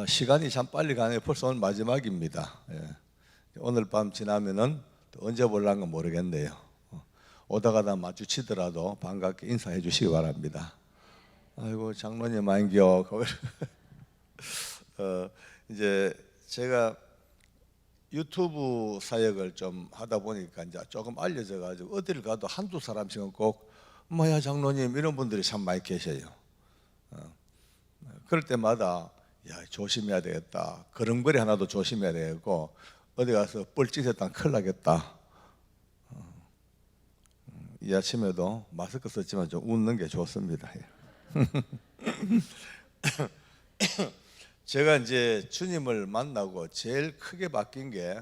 시간이 참 빨리 가네요. 벌써 오늘 마지막입니다. 예. 오늘 밤 지나면은 또 언제 볼란가 모르겠네요. 오다가다 마주치더라도 반갑게 인사해 주시기 바랍니다. 아이고 장로님 안겨. 이제 제가 유튜브 사역을 좀 하다 보니까 이제 조금 알려져 가지고 어디를 가도 한두 사람씩은 꼭 뭐야 장로님 이런 분들이 참 많이 계셔요. 그럴 때마다 야 조심해야 되겠다. 걸음걸이 하나도 조심해야 되겠고 어디 가서 뻘짓했다면 큰일 나겠다. 이 아침에도 마스크 썼지만 좀 웃는 게 좋습니다. 제가 이제 주님을 만나고 제일 크게 바뀐 게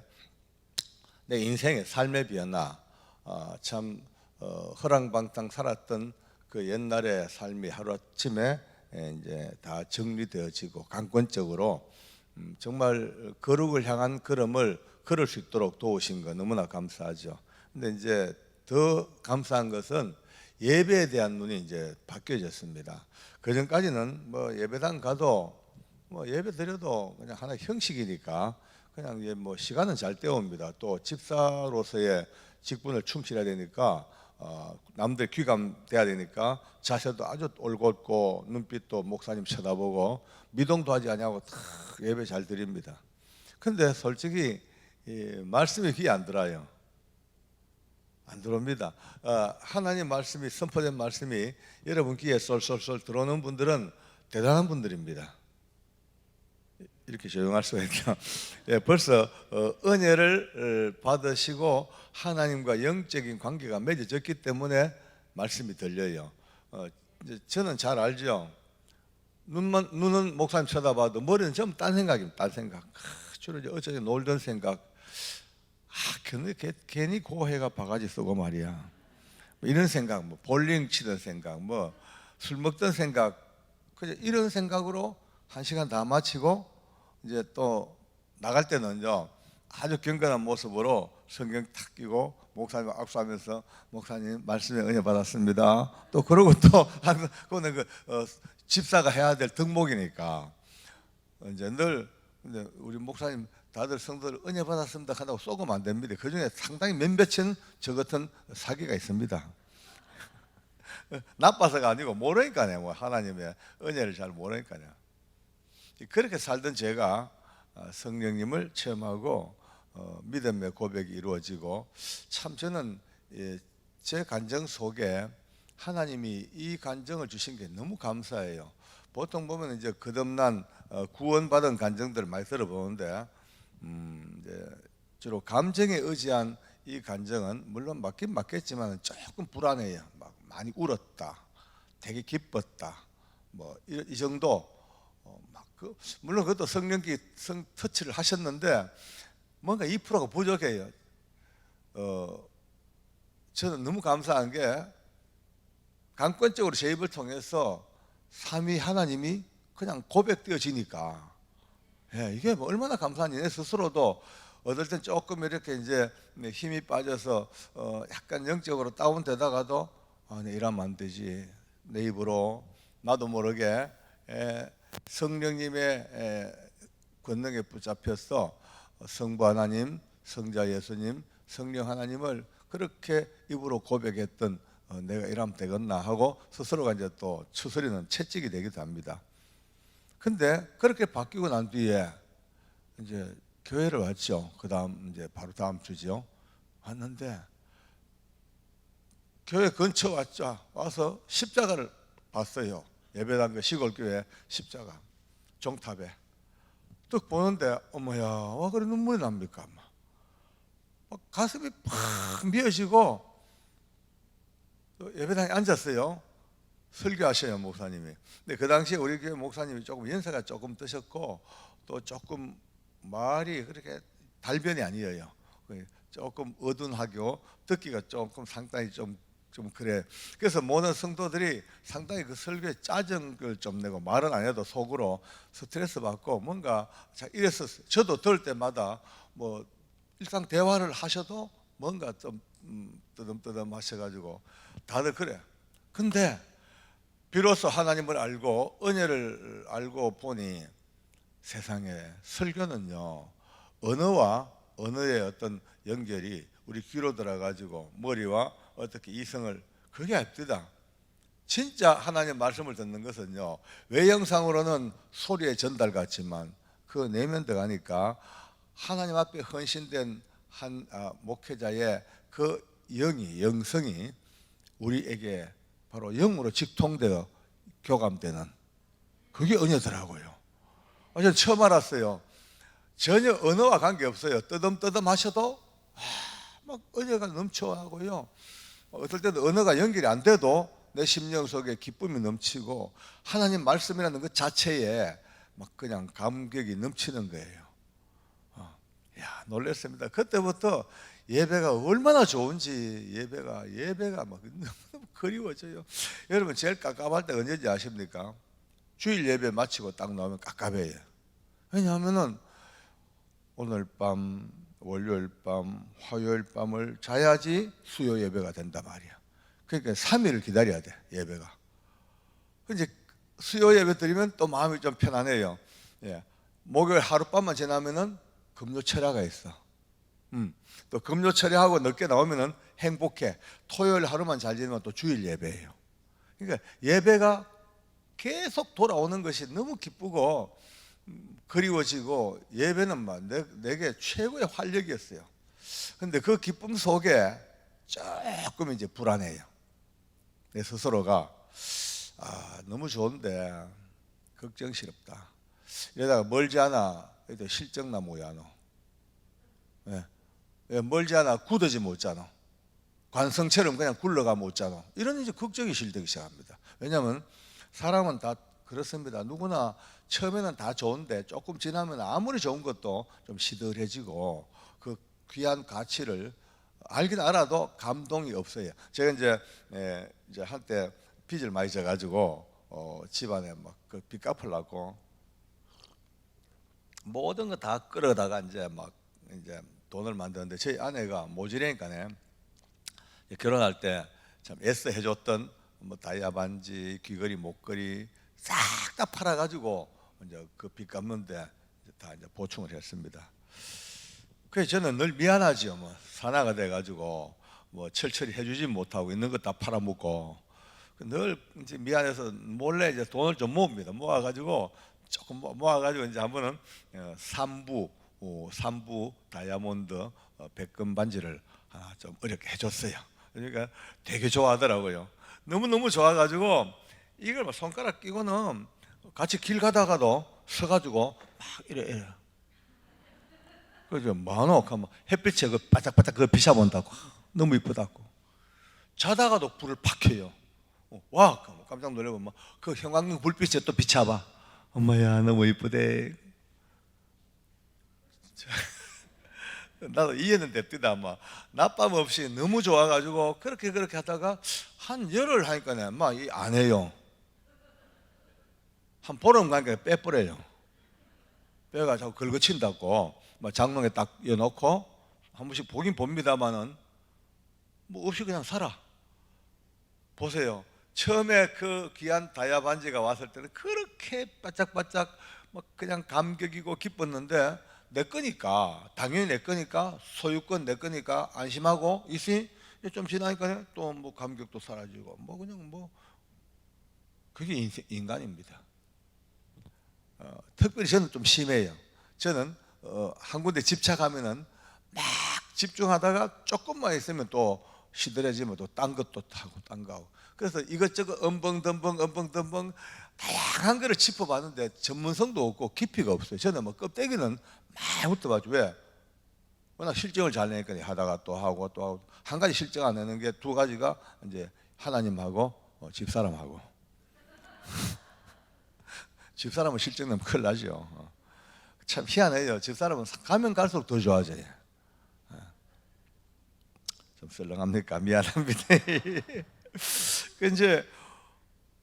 내 인생의 삶의 변화. 참 허랑방탕 살았던 그 옛날의 삶이 하루아침에 이제 다 정리되어지고 강권적으로 정말 거룩을 향한 걸음을 걸을 수 있도록 도우신 거 너무나 감사하죠. 근데 이제 더 감사한 것은 예배에 대한 눈이 이제 바뀌어졌습니다. 그 전까지는 뭐 예배당 가도 뭐 예배 드려도 그냥 하나의 형식이니까 그냥 이제 뭐 시간은 잘 때웁니다. 또 집사로서의 직분을 충실해야 되니까 남들 귀감돼야 되니까 자세도 아주 올곧고 눈빛도 목사님 쳐다보고 미동도 하지 않냐고 탁 예배 잘 드립니다. 근데 솔직히 말씀이 귀에 안 들어요. 안 들어옵니다. 하나님 말씀이 선포된 말씀이 여러분 귀에 쏠쏠쏠 들어오는 분들은 대단한 분들입니다. 이렇게 조용할 수가 있죠. 예, 벌써 은혜를 받으시고 하나님과 영적인 관계가 맺어졌기 때문에 말씀이 들려요. 저는 잘 알죠. 눈은 목사님 쳐다봐도 머리는 전부 딴 생각입니다. 딴 생각. 주로 어쩌지 놀던 생각. 괜히 고해가 바가지 쓰고 말이야. 이런 생각, 뭐 볼링 치던 생각, 뭐 술 먹던 생각, 그냥 이런 생각으로 한 시간 다 마치고 이제 또 나갈 때는요 아주 경건한 모습으로 성경 탁 끼고 목사님 악수하면서 목사님 말씀에 은혜 받았습니다. 또 그러고 또 그거는 집사가 해야 될 덕목이니까 이제 늘 우리 목사님 다들 성도들 은혜 받았습니다 한다고 쏘으면 안 됩니다. 그 중에 상당히 몇몇은 저 같은 사기가 있습니다. 나빠서가 아니고 모르니까요. 뭐 하나님의 은혜를 잘 모르니까요. 그렇게 살던 제가 성령님을 체험하고 믿음의 고백이 이루어지고 참 저는 제 간증 속에 하나님이 이 간증을 주신 게 너무 감사해요. 보통 보면 이제 거듭난 구원받은 간증들을 많이 들어보는데 이제 주로 감정에 의지한 이 간증은 물론 맞긴 맞겠지만 조금 불안해요. 막 많이 울었다, 되게 기뻤다, 뭐 이 정도. 물론 그것도 성령기 터치를 하셨는데 뭔가 2%가 부족해요. 저는 너무 감사한 게 강권적으로 제 입을 통해서 삼위 하나님이 그냥 고백되어지니까 이게 뭐 얼마나 감사한지 내 스스로도 어떨 땐 조금 이렇게 이제 힘이 빠져서 약간 영적으로 다운되다가도 내 이러면 안 되지. 내 입으로 나도 모르게 성령님의 권능에 붙잡혀서 성부 하나님, 성자 예수님, 성령 하나님을 그렇게 입으로 고백했던 내가 이러면 되겠나 하고 스스로가 이제 또 추스리는 채찍이 되기도 합니다. 근데 그렇게 바뀌고 난 뒤에 이제 교회를 왔죠. 그 다음 이제 바로 다음 주죠. 왔는데 교회 근처 왔죠. 와서 십자가를 봤어요. 예배당 시골교회 십자가 종탑에 딱 보는데 어머야 와 그래 눈물이 납니까? 막 가슴이 팍 미어지고 예배당에 앉았어요. 설교하셔요 목사님이. 근데 그 당시에 우리 교회 목사님이 조금 연세가 조금 드셨고 또 조금 말이 그렇게 달변이 아니에요. 조금 어둔하고 듣기가 조금 상당히 좀 그래. 그래서 모든 성도들이 상당히 그 설교에 짜증을 좀 내고 말은 안 해도 속으로 스트레스 받고 뭔가 이랬었어요. 저도 들을 때마다 뭐 일상 대화를 하셔도 뭔가 좀 뜨듬뜨듬 하셔가지고 다들 그래. 근데 비로소 하나님을 알고 은혜를 알고 보니 세상에 설교는요, 언어와 언어의 어떤 연결이 우리 귀로 들어가지고 머리와 어떻게 이성을, 그게 아닙니다. 진짜 하나님 말씀을 듣는 것은요, 외형상으로는 소리의 전달 같지만 그 내면 들어가니까 하나님 앞에 헌신된 한 목회자의 그 영성이 우리에게 바로 영으로 직통되어 교감되는, 그게 은혜더라고요. 저는 처음 알았어요. 전혀 언어와 관계없어요. 뜨듬뜨듬 하셔도 막 은혜가 넘쳐하고요, 어떨 때는 언어가 연결이 안 돼도 내 심령 속에 기쁨이 넘치고 하나님 말씀이라는 것 자체에 막 그냥 감격이 넘치는 거예요. 야, 놀랐습니다. 그때부터 예배가 얼마나 좋은지, 예배가 막 너무 그리워져요. 여러분, 제일 깝깝할 때 언제인지 아십니까? 주일 예배 마치고 딱 나오면 깝깝해요. 왜냐하면은 오늘 밤, 월요일 밤, 화요일 밤을 자야지 수요 예배가 된단 말이야. 그러니까 3일을 기다려야 돼, 예배가. 이제 수요 예배 드리면 또 마음이 좀 편안해요. 예. 목요일 하룻밤만 지나면은 금요 철야가 있어. 또 금요 철야하고 늦게 나오면은 행복해. 토요일 하루만 잘 지내면 또 주일 예배예요. 그러니까 예배가 계속 돌아오는 것이 너무 기쁘고 그리워지고, 예배는 막 내게 최고의 활력이었어요. 근데 그 기쁨 속에 조금 이제 불안해요. 내 스스로가 너무 좋은데 걱정스럽다. 이러다가 멀지 않아 실적나 뭐야 너. 예, 멀지 않아 굳어지 못잖아. 관성처럼 그냥 굴러가 못잖아. 이런 이제 걱정이 실되기 시작합니다. 왜냐하면 사람은 다 그렇습니다. 누구나 처음에는 다 좋은데 조금 지나면 아무리 좋은 것도 좀 시들해지고 그 귀한 가치를 알긴 알아도 감동이 없어요. 제가 이제 한때 빚을 많이 져가지고 집안에 막 그 빚 갚으려고 모든 거 다 끌어다가 이제 돈을 만드는데, 저희 아내가 모지래니까네, 결혼할 때 참 애써 해줬던 뭐 다이아 반지, 귀걸이, 목걸이 싹 다 팔아가지고 이제 그 빚 갚는데 다 이제 보충을 했습니다. 그래서 저는 늘 미안하지요. 뭐 산화가 돼가지고 뭐 철철이 해주지 못하고 있는 거 다 팔아먹고, 늘 이제 미안해서 몰래 이제 돈을 좀 모읍니다. 모아가지고 조금 모아가지고 이제 한 번은 삼부 다이아몬드 백금 반지를 하나 좀 어렵게 해줬어요. 그러니까 되게 좋아하더라고요. 너무 좋아가지고 이걸 막 손가락 끼고는 같이 길 가다가도 서가지고 막 이래. 그래서 만원 하면 햇빛에 그 바짝바짝 그 비춰본다고, 너무 이쁘다고. 자다가도 불을 팍 켜요. 와, 깜짝 놀라고 막 그 형광등 불빛에 또 비춰봐. 엄마야, 너무 이쁘대. 나도 이해는 됐다. 막 낮밤 없이 너무 좋아가지고 그렇게 하다가 한 열흘 하니까 막 안 해요. 한 보름 가니까 빼버려요. 빼가 자꾸 긁어친다고 막 장롱에 딱 넣어놓고 한 번씩 보긴 봅니다만은 뭐 없이 그냥 살아. 보세요. 처음에 그 귀한 다이아 반지가 왔을 때는 그렇게 바짝바짝 막 그냥 감격이고 기뻤는데, 내 거니까, 당연히 내 거니까, 소유권 내 거니까 안심하고 있으니 좀 지나니까 또 뭐 감격도 사라지고 뭐 그냥 뭐 그게 인간입니다. 특별히 저는 좀 심해요. 저는 한 군데 집착하면은 막 집중하다가 조금만 있으면 또 시들해지면 또 딴 것도 타고 딴 거 하고, 그래서 이것저것 엄벙덤벙 다양한 거를 짚어봤는데 전문성도 없고 깊이가 없어요. 저는 뭐 껍데기는 많이 훑어봤죠. 왜? 워낙 실정을 잘 내니까 하다가 또 하고 한 가지 실정 안 내는 게 두 가지가 이제 하나님하고 집사람하고. 집사람은 실정 내면 큰일 나죠. 참 희한해요. 집사람은 가면 갈수록 더 좋아져요. 좀 썰렁합니까? 미안합니다. 이제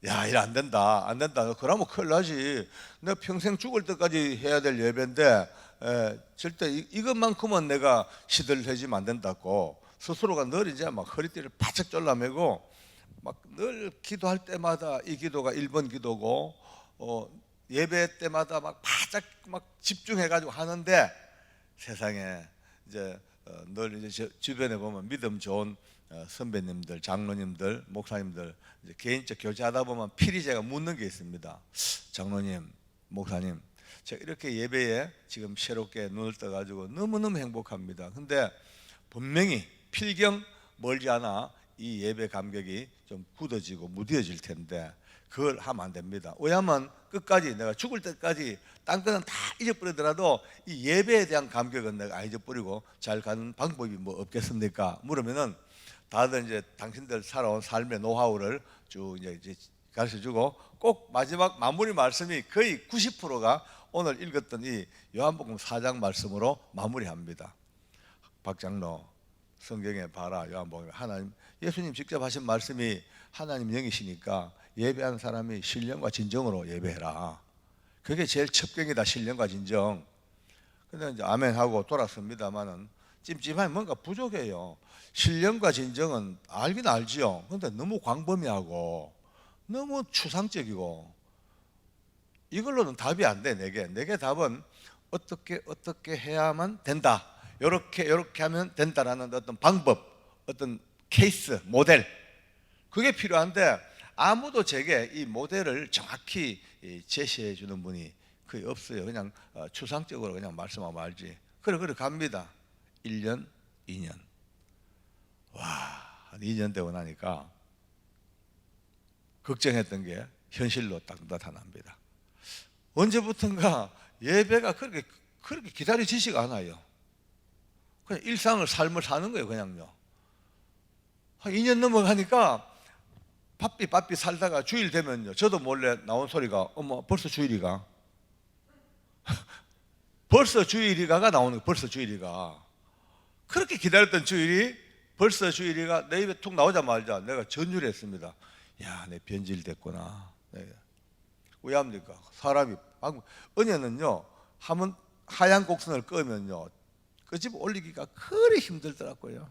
야, 일 안 된다. 그러면 큰일 나지. 내가 평생 죽을 때까지 해야 될 예배인데 절대 이것만큼은 내가 시들해지면 안 된다고 스스로가 늘 이제 막 허리띠를 바짝 졸라매고 막 늘 기도할 때마다 이 기도가 1번 기도고 예배 때마다 막 바짝 막 집중해가지고 하는데 세상에 이제 늘 이제 주변에 보면 믿음 좋은 선배님들, 장로님들, 목사님들 이제 개인적 교제하다 보면 필히 제가 묻는 게 있습니다. 장로님, 목사님, 제가 이렇게 예배에 지금 새롭게 눈을 떠가지고 너무너무 행복합니다. 근데 분명히 필경 멀지 않아 이 예배 감격이 좀 굳어지고 무뎌질 텐데 그걸 하면 안 됩니다. 왜냐하면 끝까지 내가 죽을 때까지 딴 거는 다 잊어버리더라도 이 예배에 대한 감격은 내가 안 잊어버리고 잘 가는 방법이 뭐 없겠습니까? 물으면은 다들 이제 당신들 살아온 삶의 노하우를 쭉 이제 가르쳐주고 꼭 마지막 마무리 말씀이 거의 90%가 오늘 읽었던 이 요한복음 4장 말씀으로 마무리합니다. 박장로 성경에 봐라, 요한복음 하나님 예수님 직접 하신 말씀이 하나님 영이시니까 예배하는 사람이 신령과 진정으로 예배해라. 그게 제일 첩경이다, 신령과 진정. 근데 이제 아멘 하고 돌았습니다만은 찜찜하니 뭔가 부족해요. 신령과 진정은 알긴 알지요. 근데 너무 광범위하고 너무 추상적이고 이걸로는 답이 안 돼. 내게 답은 어떻게 해야만 된다. 요렇게 하면 된다라는 어떤 방법, 어떤 케이스, 모델, 그게 필요한데 아무도 제게 이 모델을 정확히 제시해 주는 분이 거의 없어요. 그냥 추상적으로 그냥 말씀하고 말지. 그래 갑니다. 1년, 2년. 와, 한 2년 되고 나니까 걱정했던 게 현실로 딱 나타납니다. 언제부턴가 예배가 그렇게 기다려지지가 않아요. 그냥 일상을 삶을 사는 거예요. 그냥요. 한 2년 넘어가니까 바삐 살다가 주일 되면요, 저도 몰래 나온 소리가 어머 벌써 주일이가 벌써 주일이가가 나오는 거예요. 벌써 주일이가. 그렇게 기다렸던 주일이 벌써 주일이가 내 입에 툭 나오자마자 내가 전율을 했습니다. 야, 내 변질됐구나. 왜 합니까? 사람이 은혜는요, 한번 하얀 곡선을 끄면요 끄집어 올리기가 그리 힘들더라고요.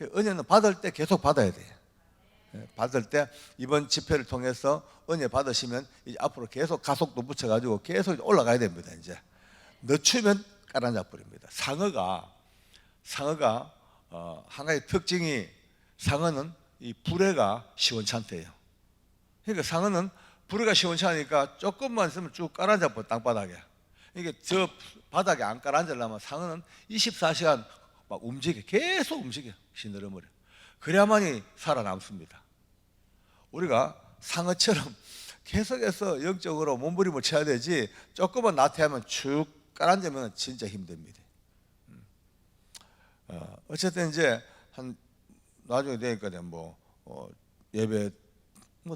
은혜는 받을 때 계속 받아야 돼요. 받을 때 이번 집회를 통해서 은혜 받으시면 이제 앞으로 계속 가속도 붙여가지고 계속 올라가야 됩니다. 이제 늦추면 깔아앉아 버립니다. 상어가 한 가지 특징이, 상어는 이 불에가 시원찮대요. 그러니까 상어는 불에가 시원찮으니까 조금만 있으면 쭉 깔아앉아 버려, 땅바닥에. 이게 저 바닥에 안 깔아앉으려면 상어는 24시간 막 계속 움직여, 시너러머려. 그래야만이 살아남습니다. 우리가 상어처럼 계속해서 영적으로 몸부림을 쳐야 되지, 조금만 나태하면 쭉 깔아앉으면 진짜 힘듭니다. 어쨌든 이제 한 나중에 되니까 예배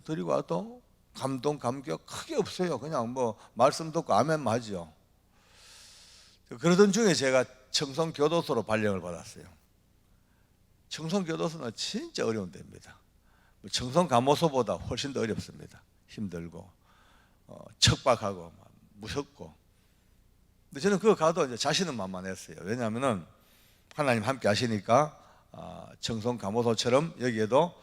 드리고 와도 감동 감격 크게 없어요. 그냥 말씀 듣고 아멘만 하죠. 그러던 중에 제가 청송교도소로 발령을 받았어요. 청송교도소는 진짜 어려운 데입니다. 청송감호소보다 훨씬 더 어렵습니다. 힘들고 척박하고 무섭고. 근데 저는 그거 가도 이제 자신은 만만했어요. 왜냐하면은 하나님 함께 하시니까 청송감호소처럼 여기에도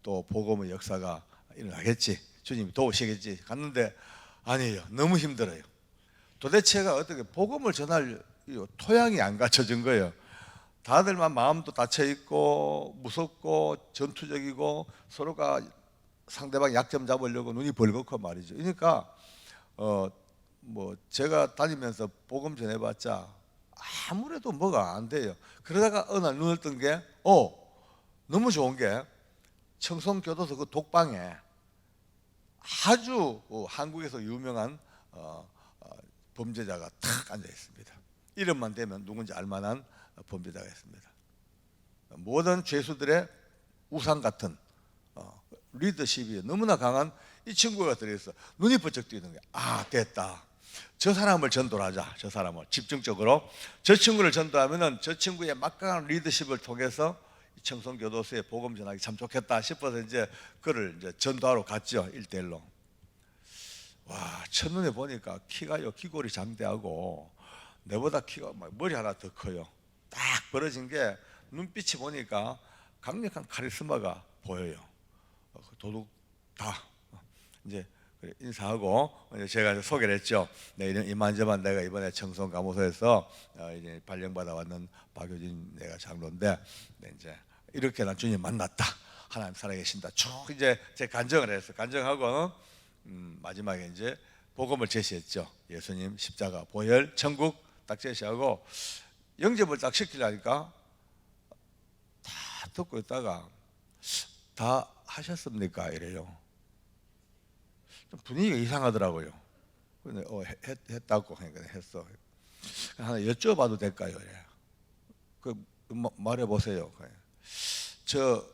또 복음의 역사가 일어나겠지, 주님이 도우시겠지 갔는데 아니에요. 너무 힘들어요. 도대체가 어떻게 복음을 전할 토양이 안 갖춰진 거예요. 다들만 마음도 닫혀 있고 무섭고 전투적이고 서로가 상대방 약점 잡으려고 눈이 벌겋고 말이죠. 그러니까 제가 다니면서 복음 전해봤자 아무래도 뭐가 안 돼요. 그러다가 어느 날 눈을 뜬 게 너무 좋은 게 청송교도소 그 독방에 아주 한국에서 유명한 범죄자가 탁 앉아 있습니다. 이름만 대면 누군지 알만한 범죄자가 있습니다. 모든 죄수들의 우상 같은 리더십이 너무나 강한 이 친구가 들어있어. 눈이 번쩍 뜨는 거야. 아, 됐다. 저 사람을 전도하자. 저 사람을 집중적으로 저 친구를 전도하면은 저 친구의 막강한 리더십을 통해서 청송교도소에 복음 전하기 참 좋겠다 싶어서 이제 그를 이제 전도하러 갔죠. 1대1로. 와, 첫눈에 보니까 키가요, 귀골이 장대하고 내보다 키가 머리 하나 더 커요. 딱 벌어진 게 눈빛이 보니까 강력한 카리스마가 보여요. 도둑 다 이제 인사하고 이제 제가 소개를 했죠. 네, 이만저만 내가 이번에 청송감호소에서 이제 발령받아 왔는 박효진 내가 장로인데, 네, 이제 이렇게 난 주님 만났다. 하나님 살아계신다. 쭉 이제 제 간증을 했어. 간증하고 마지막에 이제 복음을 제시했죠. 예수님 십자가 보혈 천국 딱 제시하고 영접을 딱 시키려니까 다 듣고 있다가 다 하셨습니까? 이래요. 좀 분위기가 이상하더라고요. 근데 했다고 하니까 했어. 하나 여쭤봐도 될까요? 그 말해 보세요. 저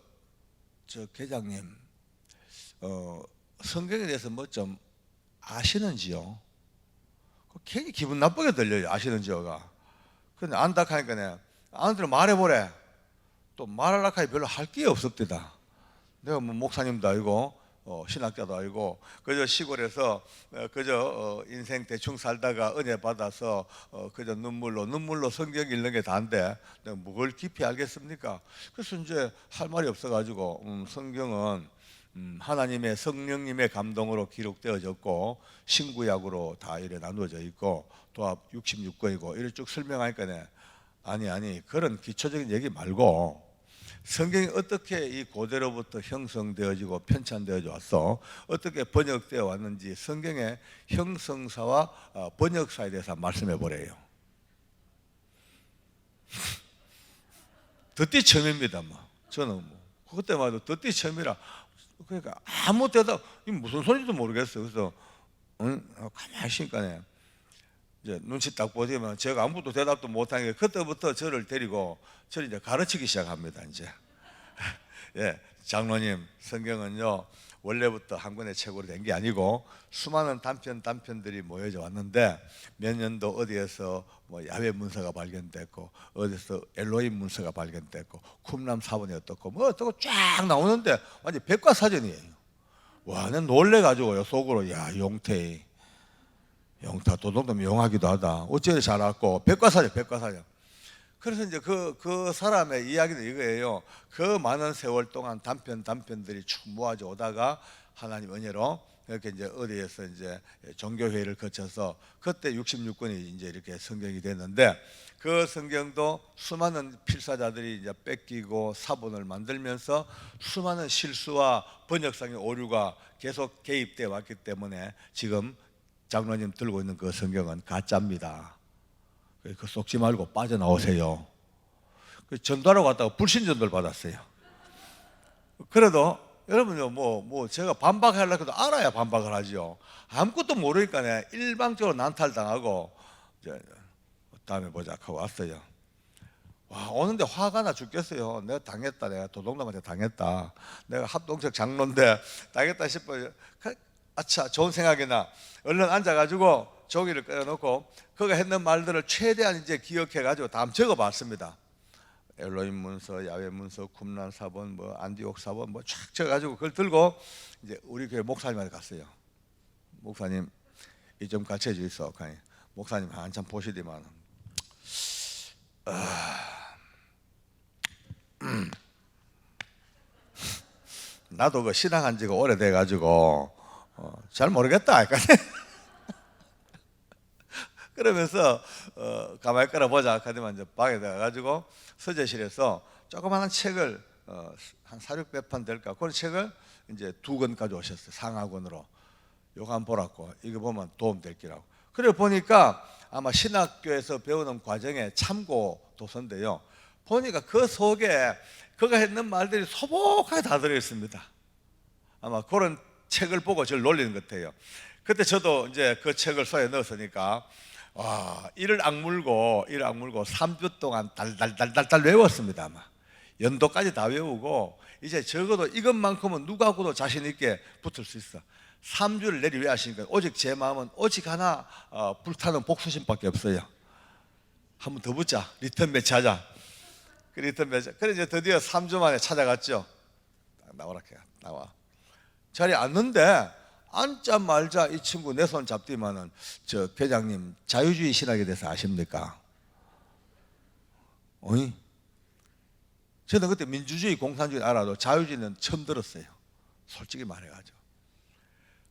계장님, 성경에 대해서 뭐 좀 아시는지요? 괜히 기분 나쁘게 들려요. 아시는지요가. 근데 안다 하니까 아는대로 말해보래. 또 말하려고 하니 별로 할 게 없었대다. 내가 뭐 목사님도 아니고 신학자도 아니고 그저 시골에서 그저 인생 대충 살다가 은혜 받아서 그저 눈물로 성경 읽는 게 다인데 내가 뭘 깊이 알겠습니까? 그래서 이제 할 말이 없어가지고 성경은 하나님의 성령님의 감동으로 기록되어졌고 신구약으로 다 이래 나누어져 있고 도합 66권이고 이래 쭉 설명하니까 아니 그런 기초적인 얘기 말고 성경이 어떻게 이 고대로부터 형성되어지고 편찬되어져 왔어, 어떻게 번역되어 왔는지 성경의 형성사와 번역사에 대해서 말씀해 보래요. 듣기 처음입니다. 저는 그때만 해도 듣기 처음이라 그러니까 아무 대답 이 무슨 소리인지도 모르겠어요. 그래서 가만히 있으니까 이제 눈치 딱 보지만 제가 아무것도 대답도 못하니까 그때부터 저를 데리고 저를 이제 가르치기 시작합니다. 이제 예, 장로님, 성경은요 원래부터 한 권의 책으로 된 게 아니고 수많은 단편들이 모여져 왔는데 몇 년도 어디에서 뭐 야훼 문서가 발견됐고 어디서 엘로힘 문서가 발견됐고 쿰람 사본이 어떻고 뭐 어떻고 쫙 나오는데 완전 백과사전이에요. 와, 난 놀래가지고요 속으로 야 영타 도둑놈 용하기도 하다. 어째 잘 알고 백과사전. 그래서 이제 그 사람의 이야기는 이거예요. 그 많은 세월 동안 단편들이 쭉 모아져 오다가 하나님 은혜로 이렇게 이제 어디에서 이제 종교회의를 거쳐서 그때 66권이 이제 이렇게 성경이 됐는데 그 성경도 수많은 필사자들이 이제 뺏기고 사본을 만들면서 수많은 실수와 번역상의 오류가 계속 개입돼 왔기 때문에 지금 장로님 들고 있는 그 성경은 가짜입니다. 그 속지 말고 빠져나오세요. 전도하러 갔다가 불신전도를 받았어요. 그래도 여러분요 뭐 제가 반박하려고 해도 알아야 반박을 하죠. 아무것도 모르니까 일방적으로 난탈당하고 이제 다음에 보자 하고 왔어요. 와, 오는데 화가 나 죽겠어요. 내가 당했다. 내가 도둑놈한테 당했다. 내가 합동적 장로인데 당했다 싶어요. 아차, 좋은 생각이 나. 얼른 앉아가지고 종이를 꺼내놓고 그가 했는 말들을 최대한 이제 기억해가지고 다 적어봤습니다. 엘로힘 문서, 야훼 문서, 쿰란 사본, 뭐 안디옥 사본, 뭐 쫙 적어가지고 그걸 들고 이제 우리 교회 목사님한테 갔어요. 목사님, 이 좀 가르쳐 주이소. 목사님 한참 보시더만 나도 그 신앙한 지가 오래돼가지고 잘 모르겠다. 그러면서 가만히 끌어보자 하더만 이제 방에 들어가가지고 서재실에서 조그마한 책을 한 400~500판 될까 그런 책을 이제 2권 가져오셨어요. 상하권으로. 요거 한번 보라고. 이거 보면 도움 될 기라고. 그래 보니까 아마 신학교에서 배우는 과정에 참고 도서인데요. 보니까 그 속에 그가 했는 말들이 소복하게 다 들어있습니다. 아마 그런 책을 보고 저를 놀리는 것 같아요. 그때 저도 이제 그 책을 손에 넣었으니까 와, 이를 악물고 3주 동안 달달달달 외웠습니다. 아마 연도까지 다 외우고 이제 적어도 이것만큼은 누구하고도 자신 있게 붙을 수 있어. 3주를 내리 왜 하시니까 오직 제 마음은 오직 하나 불타는 복수심밖에 없어요. 한번 더 붙자. 리턴 매치 하자. 그 리턴 매치. 그래 이제 드디어 3주 만에 찾아갔죠. 나오라 해요. 나와. 자리에 앉는데 앉자마자 이 친구 내 손 잡더만은 저 회장님 자유주의 신학에 대해서 아십니까? 어이? 저는 그때 민주주의 공산주의 알아도 자유주의는 처음 들었어요. 솔직히 말해가지고.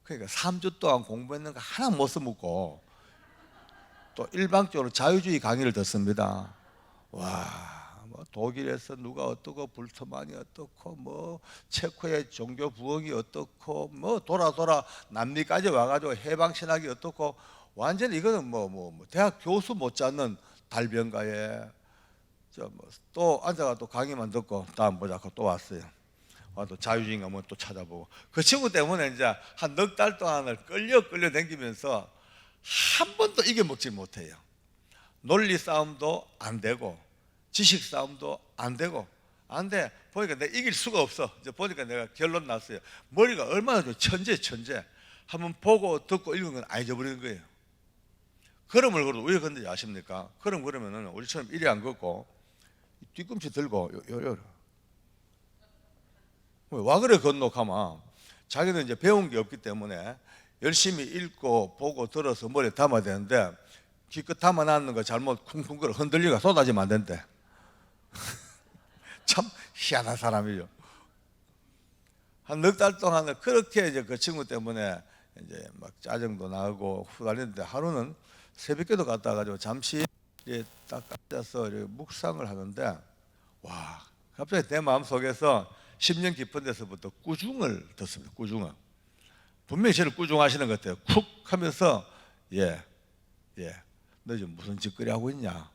그러니까 3주 동안 공부했는 거 하나 못 써먹고 또 일방적으로 자유주의 강의를 듣습니다. 와, 뭐 독일에서 누가 어떻고 불트만이 어떻고 뭐 체코의 종교 부흥이 어떻고 뭐 돌아 남미까지 와가지고 해방 신학이 어떻고 완전히 이거는 뭐 대학 교수 못지않는 달변가에 또 앉아가 또 강의만 듣고 다음 보자 하고 또 왔어요. 와도 자유주의인가 뭐 또 찾아보고 그 친구 때문에 이제 한 넉 달 동안을 끌려 다니면서 한 번도 이겨먹지 못해요. 논리 싸움도 안 되고 지식 싸움도 안 되고 안 돼. 보니까 내가 이길 수가 없어. 이제 보니까 내가 결론 났어요. 머리가 얼마나 좋아. 천재. 한번 보고 듣고 읽은 건 안 잊어버리는 거예요. 걸음을 걸어도 왜 건드지 아십니까? 걸음 걸으면은 우리처럼 이리 안 걷고 뒤꿈치 들고 요래. 와 그래 건너가면 자기는 이제 배운 게 없기 때문에 열심히 읽고 보고 들어서 머리에 담아야 되는데 기껏 담아놨는 거 잘못 쿵쿵거려 흔들리가 쏟아지면 안 된대. 참 희한한 사람이죠. 한 넉 달 동안을 그렇게 이제 그 친구 때문에 이제 막 짜증도 나고 후달리는데 하루는 새벽에도 갔다 가지고 잠시 딱 앉아서 묵상을 하는데 와 갑자기 내 마음 속에서 10년 깊은 데서부터 꾸중을 듣습니다. 꾸중을 분명히 저를 꾸중하시는 것 같아요. 쿡 하면서 너 지금 무슨 짓거리 하고 있냐?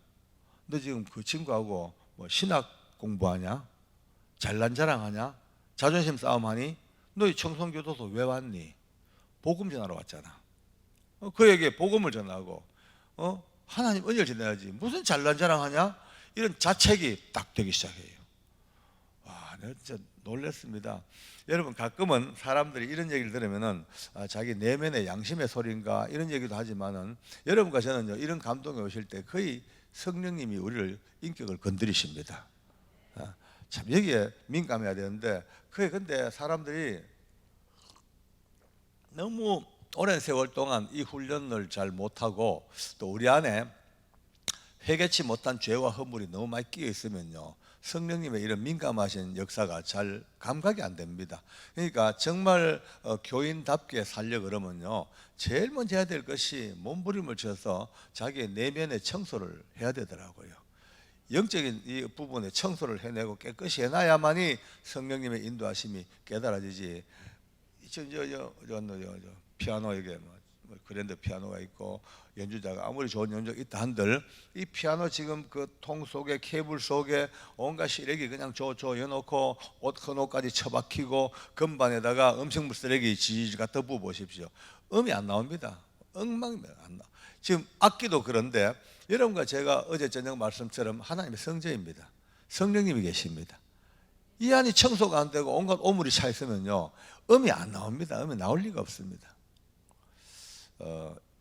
너 지금 그 친구하고 뭐 신학 공부하냐? 잘난 자랑하냐? 자존심 싸움하니? 너 이 청송교도소 왜 왔니? 복음 전하러 왔잖아. 그에게 복음을 전하고 하나님 은혜를 전해야지. 무슨 잘난 자랑하냐? 이런 자책이 딱 되기 시작해요. 와, 내가 진짜 놀랐습니다. 여러분 가끔은 사람들이 이런 얘기를 들으면은 자기 내면의 양심의 소리인가 이런 얘기도 하지만은 여러분과 저는요 이런 감동이 오실 때 거의 성령님이 우리를 인격을 건드리십니다. 참 여기에 민감해야 되는데 그게 근데 사람들이 너무 오랜 세월 동안 이 훈련을 잘 못하고 또 우리 안에 회개치 못한 죄와 허물이 너무 많이 끼어 있으면요 성령님의 이런 민감하신 역사가 잘 감각이 안 됩니다. 그러니까 정말 교인답게 살려 그러면요 제일 먼저 해야 될 것이 몸부림을 쳐서 자기의 내면의 청소를 해야 되더라고요. 영적인 이 부분에 청소를 해내고 깨끗이 해놔야만이 성령님의 인도하심이 깨달아지지. 피아노에게 그랜드 피아노가 있고 연주자가 아무리 좋은 연주가 있다 한들 이 피아노 지금 그 통 속에 케이블 속에 온갖 시래기 그냥 여놓고 옷 헌옷까지 처박히고 건반에다가 음식물 쓰레기 지지 갖다 부어 보십시오. 음이 안 나옵니다. 엉망이 안 나. 지금 악기도 그런데 여러분과 제가 어제 저녁 말씀처럼 하나님의 성전입니다. 성령님이 계십니다. 이 안이 청소가 안 되고 온갖 오물이 차 있으면요 음이 안 나옵니다. 음이 나올 리가 없습니다.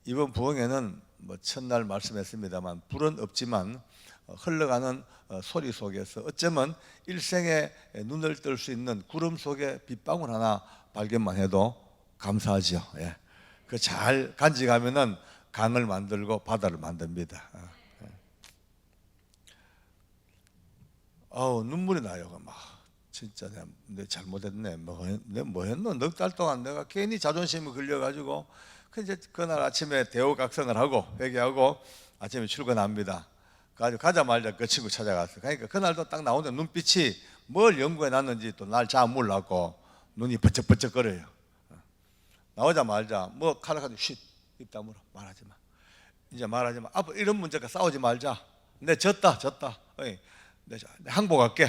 이번 부흥회는 뭐 첫날 말씀했습니다만 불은 없지만 흘러가는 소리 속에서 어쩌면 일생에 눈을 뜰 수 있는 구름 속에 빗방울 하나 발견만 해도 감사하죠. 예. 그 잘 간직하면은 강을 만들고 바다를 만듭니다. 눈물이 나요. 막 진짜 내가 잘못했네. 내가 뭐 했노? 넉 달 동안 내가 괜히 자존심이 걸려가지고 이제 그날 아침에 대우각성을 하고 회개하고 아침에 출근합니다. 가자마자 그 친구 찾아갔어요. 그러니까 그날도 딱 나오는데 눈빛이 뭘 연구해 놨는지 또 날 잘 몰랐고 눈이 번쩍번쩍거려요. 나오자마자 뭐 칼라카도 쉿 입 다물어 말하지 마. 이제 말하지 마. 앞으로 이런 문제가 싸우지 말자. 내 졌다. 내 항복할게.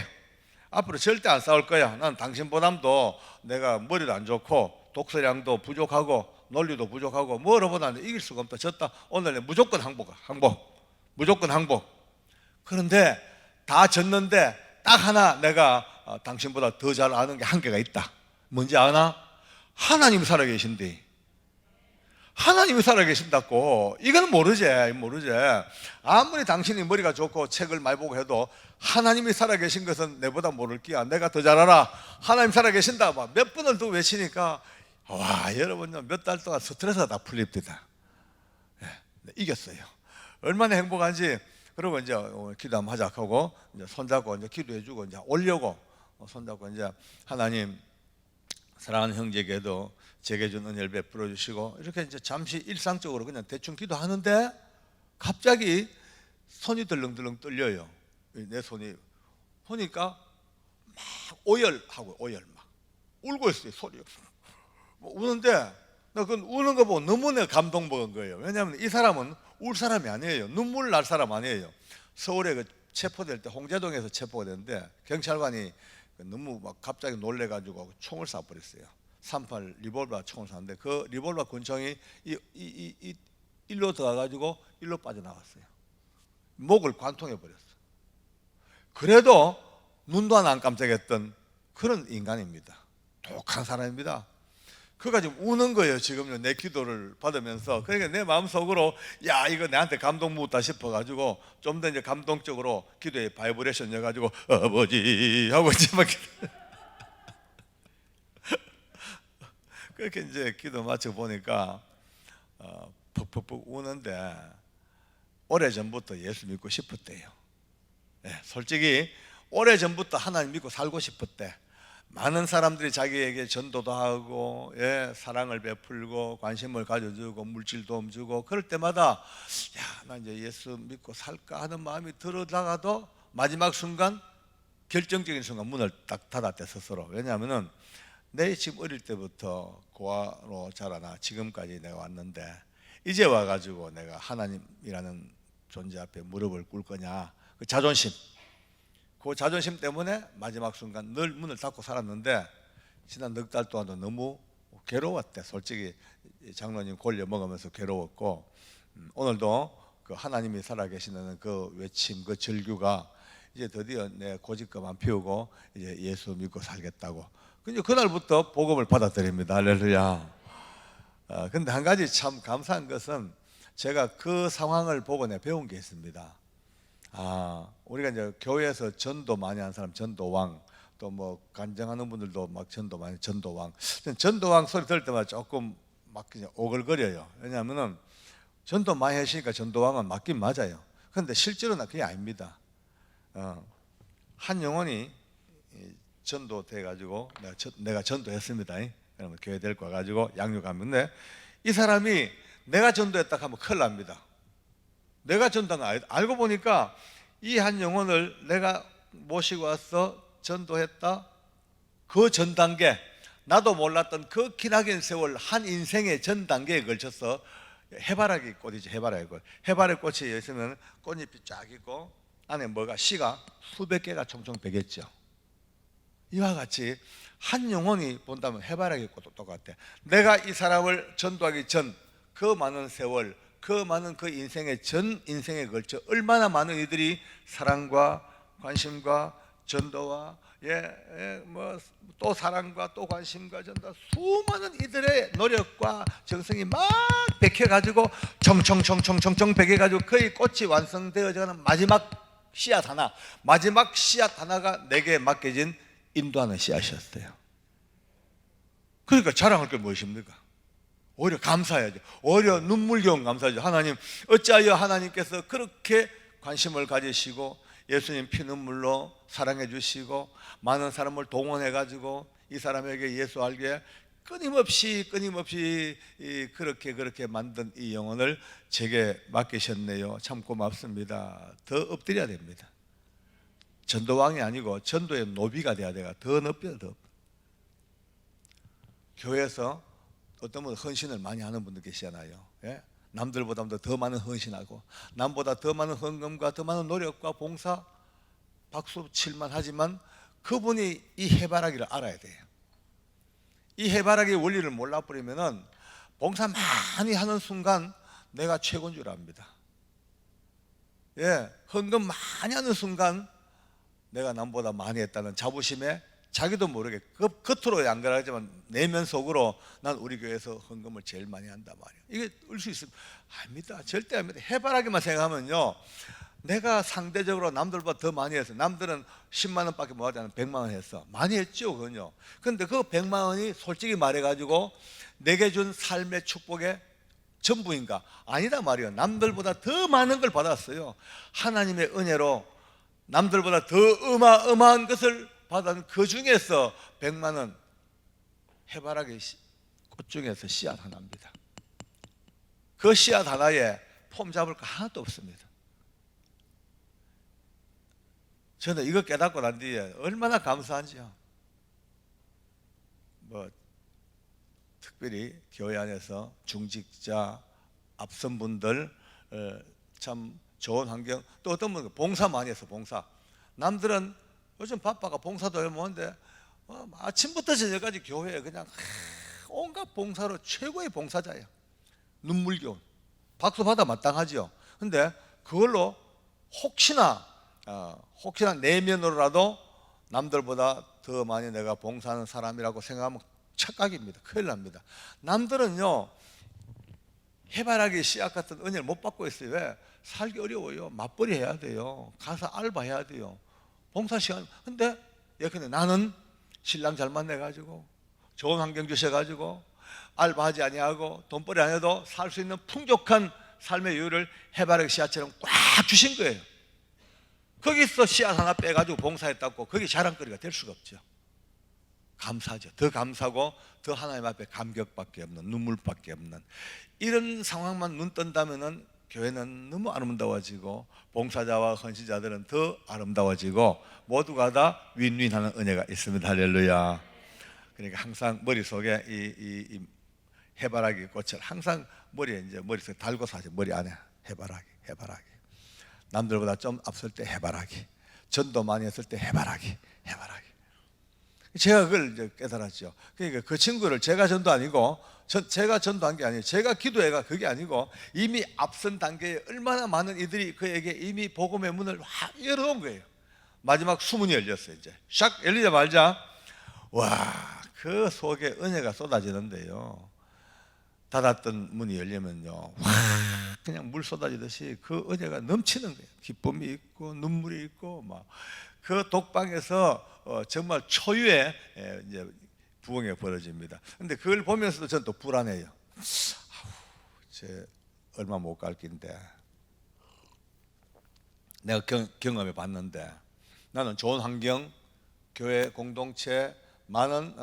앞으로 절대 안 싸울 거야. 난 당신보담도 내가 머리도 안 좋고 독서량도 부족하고 논리도 부족하고 뭐로보다 이길 수가 없다. 졌다. 오늘 무조건 항복. 무조건 항복. 그런데 다 졌는데 딱 하나 내가 당신보다 더 잘 아는 게 한계가 있다. 뭔지 아나? 하나님이 살아계신데. 하나님이 살아계신다고. 이건 모르지. 아무리 당신이 머리가 좋고 책을 많이 보고 해도 하나님이 살아계신 것은 내보다 모를기야. 내가 더 잘 알아. 하나님 살아계신다. 몇 번을 더 외치니까 와, 여러분요 몇 달 동안 스트레스가 다 풀립니다. 이겼어요. 얼마나 행복한지. 그리고 이제 기도 한번 하자 하고 이제 손잡고 이제 기도해주고 이제 올려고 손잡고 이제 하나님 사랑하는 형제에게도 제게 준 은혜를 베풀어 주시고, 이렇게 이제 잠시 일상적으로 그냥 대충 기도하는데 갑자기 손이 덜렁덜렁 떨려요. 내 손이 보니까 막 오열하고 막 울고 있어요. 소리 우는데, 나 그 우는 거 보고 너무나 감동받은 거예요. 왜냐하면 이 사람은 울 사람이 아니에요. 눈물 날 사람 아니에요. 서울에 그 체포될 때 홍제동에서 체포가 됐는데 경찰관이 너무 막 갑자기 놀래가지고 총을 쏴버렸어요. 38 리볼버 총을 쐈는데 그 리볼버 권총이 일로 들어가가지고 일로 빠져나갔어요. 목을 관통해 버렸어. 그래도 눈도 안 깜짝했던 그런 인간입니다. 독한 사람입니다. 그가 지금 우는 거예요. 지금요, 내 기도를 받으면서. 그러니까 내 마음속으로 야, 이거 내한테 감동 묻다 싶어가지고 좀 더 이제 감동적으로 기도에 바이브레이션 해가지고 아버지 하고 이제 막 그렇게 이제 기도 마쳐 보니까 푹푹푹 우는데 오래전부터 예수 믿고 싶었대요. 네, 솔직히 오래전부터 하나님 믿고 살고 싶었대. 많은 사람들이 자기에게 전도도 하고, 사랑을 베풀고 관심을 가져주고 물질 도움 주고 그럴 때마다 야, 나 이제 예수 믿고 살까 하는 마음이 들어다가도 마지막 순간, 결정적인 순간 문을 딱 닫았대 스스로. 왜냐하면 내 지금 어릴 때부터 고아로 자라나 지금까지 내가 왔는데 이제 와가지고 내가 하나님이라는 존재 앞에 무릎을 꿇을 거냐, 그 자존심, 그 자존심 때문에 마지막 순간 늘 문을 닫고 살았는데 지난 넉 달 동안도 너무 괴로웠대. 솔직히 장로님 골려 먹으면서 괴로웠고, 오늘도 그 하나님이 살아계시는 그 외침, 그 절규가 이제 드디어 내 고집감만 피우고 이제 예수 믿고 살겠다고. 근데 그날부터 복음을 받아들입니다. 할렐루야. 근데 한 가지 참 감사한 것은 제가 그 상황을 보고 내가 배운 게 있습니다. 우리가 이제 교회에서 전도 많이 하는 사람, 전도왕, 또 뭐 간증하는 분들도 막 전도 많이, 전도왕. 전도왕 소리 들을 때마다 조금 막 그냥 오글거려요. 왜냐하면은 전도 많이 하시니까 전도왕은 맞긴 맞아요. 그런데 실제로는 그게 아닙니다. 한 영혼이 전도돼 가지고 내가 전도했습니다. 그러면 교회 데리고 와가지고 양육하는데 이 사람이 내가 전도했다 하면 큰일 납니다. 내가 전도한 거 알고 보니까 이 한 영혼을 내가 모시고 와서 전도했다. 그 전 단계, 나도 몰랐던 그 기나긴 세월 한 인생의 전 단계에 걸쳐서 해바라기 꽃이죠. 해바라기 꽃. 해바라기 꽃이 있으면 꽃잎이 쫙 있고 안에 뭐가 씨가 수백 개가 총총 베겠죠. 이와 같이 한 영혼이 본다면 해바라기 꽃도 똑같아. 내가 이 사람을 전도하기 전 그 많은 세월, 그 많은 그 인생의 전 인생에 걸쳐 얼마나 많은 이들이 사랑과 관심과 전도와 뭐 또 사랑과 또 관심과 전도, 수많은 이들의 노력과 정성이 막 베껴가지고 청청청청청청 베겨가지고 거의 꽃이 완성되어져가는 마지막 씨앗 하나, 마지막 씨앗 하나가 내게 맡겨진 인도하는 씨앗이었어요. 그러니까 자랑할 게 무엇입니까? 오히려 감사해야죠. 오히려 눈물겨운 감사죠. 하나님, 어찌하여 하나님께서 그렇게 관심을 가지시고 예수님 피눈물로 사랑해 주시고 많은 사람을 동원해 가지고 이 사람에게 예수 알게 끊임없이 그렇게 만든 이 영혼을 제게 맡기셨네요. 참 고맙습니다. 더 엎드려야 됩니다. 전도왕이 아니고 전도의 노비가 돼야 돼가 더 높여야 돼. 교회에서 어떤 분은 헌신을 많이 하는 분들 계시잖아요. 남들보다 더 많은 헌신하고 남보다 더 많은 헌금과 더 많은 노력과 봉사, 박수 칠만 하지만 그분이 이 해바라기를 알아야 돼요. 이 해바라기의 원리를 몰라버리면은 봉사 많이 하는 순간 내가 최고인 줄 압니다. 헌금 많이 하는 순간 내가 남보다 많이 했다는 자부심에 자기도 모르게 겉으로 안 그러지만 내면 속으로 난 우리 교회에서 헌금을 제일 많이 한단 말이에요. 이게 울 수 있습니다. 아닙니다. 절대 아닙니다. 해바라기만 생각하면요, 내가 상대적으로 남들보다 더 많이 했어요. 남들은 10만 원밖에 못 하지 않아 100만 원 했어. 많이 했죠, 그건요. 그런데 그 100만 원이 솔직히 말해가지고 내게 준 삶의 축복의 전부인가? 아니다 말이에요. 남들보다 더 많은 걸 받았어요. 하나님의 은혜로 남들보다 더 어마어마한 것을 받은 그 중에서 100만 원, 해바라기 꽃 중에서 씨앗 하나입니다. 그 씨앗 하나에 폼 잡을 거 하나도 없습니다. 저는 이거 깨닫고 난 뒤에 얼마나 감사한지요. 특별히 교회 안에서 중직자, 앞선분들 참 좋은 환경, 또 어떤 분은 봉사 많이 해서 봉사. 남들은 요즘 바빠가 봉사도 해먹는데 아침부터 저녁까지 교회에 그냥 온갖 봉사로 최고의 봉사자예요. 눈물겨운 박수 받아 마땅하지요. 근데 그걸로 혹시나 내면으로라도 남들보다 더 많이 내가 봉사하는 사람이라고 생각하면 착각입니다. 큰일 납니다. 남들은요 해바라기 씨앗 같은 은혜를 못 받고 있어요. 왜? 살기 어려워요. 맞벌이 해야 돼요. 가서 알바해야 돼요. 봉사 시간. 근데 예컨대 나는 신랑 잘 만나가지고 좋은 환경 주셔가지고 알바하지 아니하고 돈벌이 안 해도 살 수 있는 풍족한 삶의 여유를 해바라기 씨앗처럼 꽉 주신 거예요. 거기서 씨앗 하나 빼가지고 봉사했다고 거기 자랑거리가 될 수가 없죠. 감사죠. 더 감사고 더 하나님 앞에 감격밖에 없는, 눈물밖에 없는 이런 상황만 눈 뜬다면은 교회는 너무 아름다워지고 봉사자와 헌신자들은 더 아름다워지고 모두가 다 윈윈하는 은혜가 있습니다. 할렐루야. 그러니까 항상 머릿속에 이 해바라기 꽃을 항상 머릿속에 달고 사죠. 머리 안에 해바라기. 남들보다 좀 앞설 때 해바라기, 전도 많이 했을 때 해바라기. 제가 그걸 이제 깨달았죠. 그러니까 그 친구를 제가 전도 아니고 제가 전도한 게 아니에요. 제가 기도해가 그게 아니고 이미 앞선 단계에 얼마나 많은 이들이 그에게 이미 복음의 문을 열어놓은 거예요. 마지막 수문이 열렸어요. 이제 샥 열리자마자 그 속에 은혜가 쏟아지는데요. 닫았던 문이 열리면요 그냥 물 쏟아지듯이 그 은혜가 넘치는 거예요. 기쁨이 있고 눈물이 있고 막 그 독방에서 정말 초유의 이제 부흥이 벌어집니다. 근데 그걸 보면서도 저는 또 불안해요. 제 얼마 못 갈 긴데 내가 경험해 봤는데 나는 좋은 환경, 교회 공동체, 많은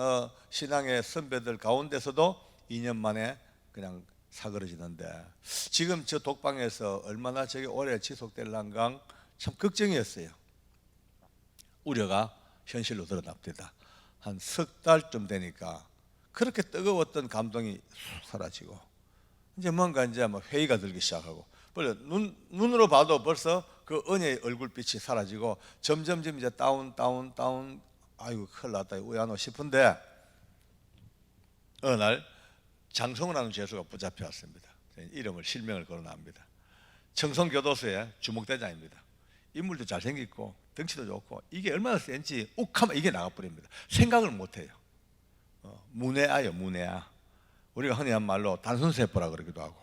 신앙의 선배들 가운데서도 2년 만에 그냥 사그러지는데 지금 저 독방에서 얼마나 저게 오래 지속될란가 참 걱정이었어요. 우려가 현실로 드러납니다. 한 석 달쯤 되니까 그렇게 뜨거웠던 감동이 사라지고 이제 뭔가 이제 회의가 들기 시작하고 눈으로 봐도 벌써 그 은혜의 얼굴빛이 사라지고 점점 이제 다운 아이고 큰일 났다 우야노 싶은데 어느 날 장성우라는 죄수가 붙잡혀 왔습니다. 이름을 실명을 거론합니다. 청송교도소의 주목대장입니다. 인물도 잘생겼고 덩치도 좋고 이게 얼마나 센지 욱하면 이게 나가버립니다. 생각을 못해요. 문외아요 문외아. 우리가 흔히 한 말로 단순세포라 그러기도 하고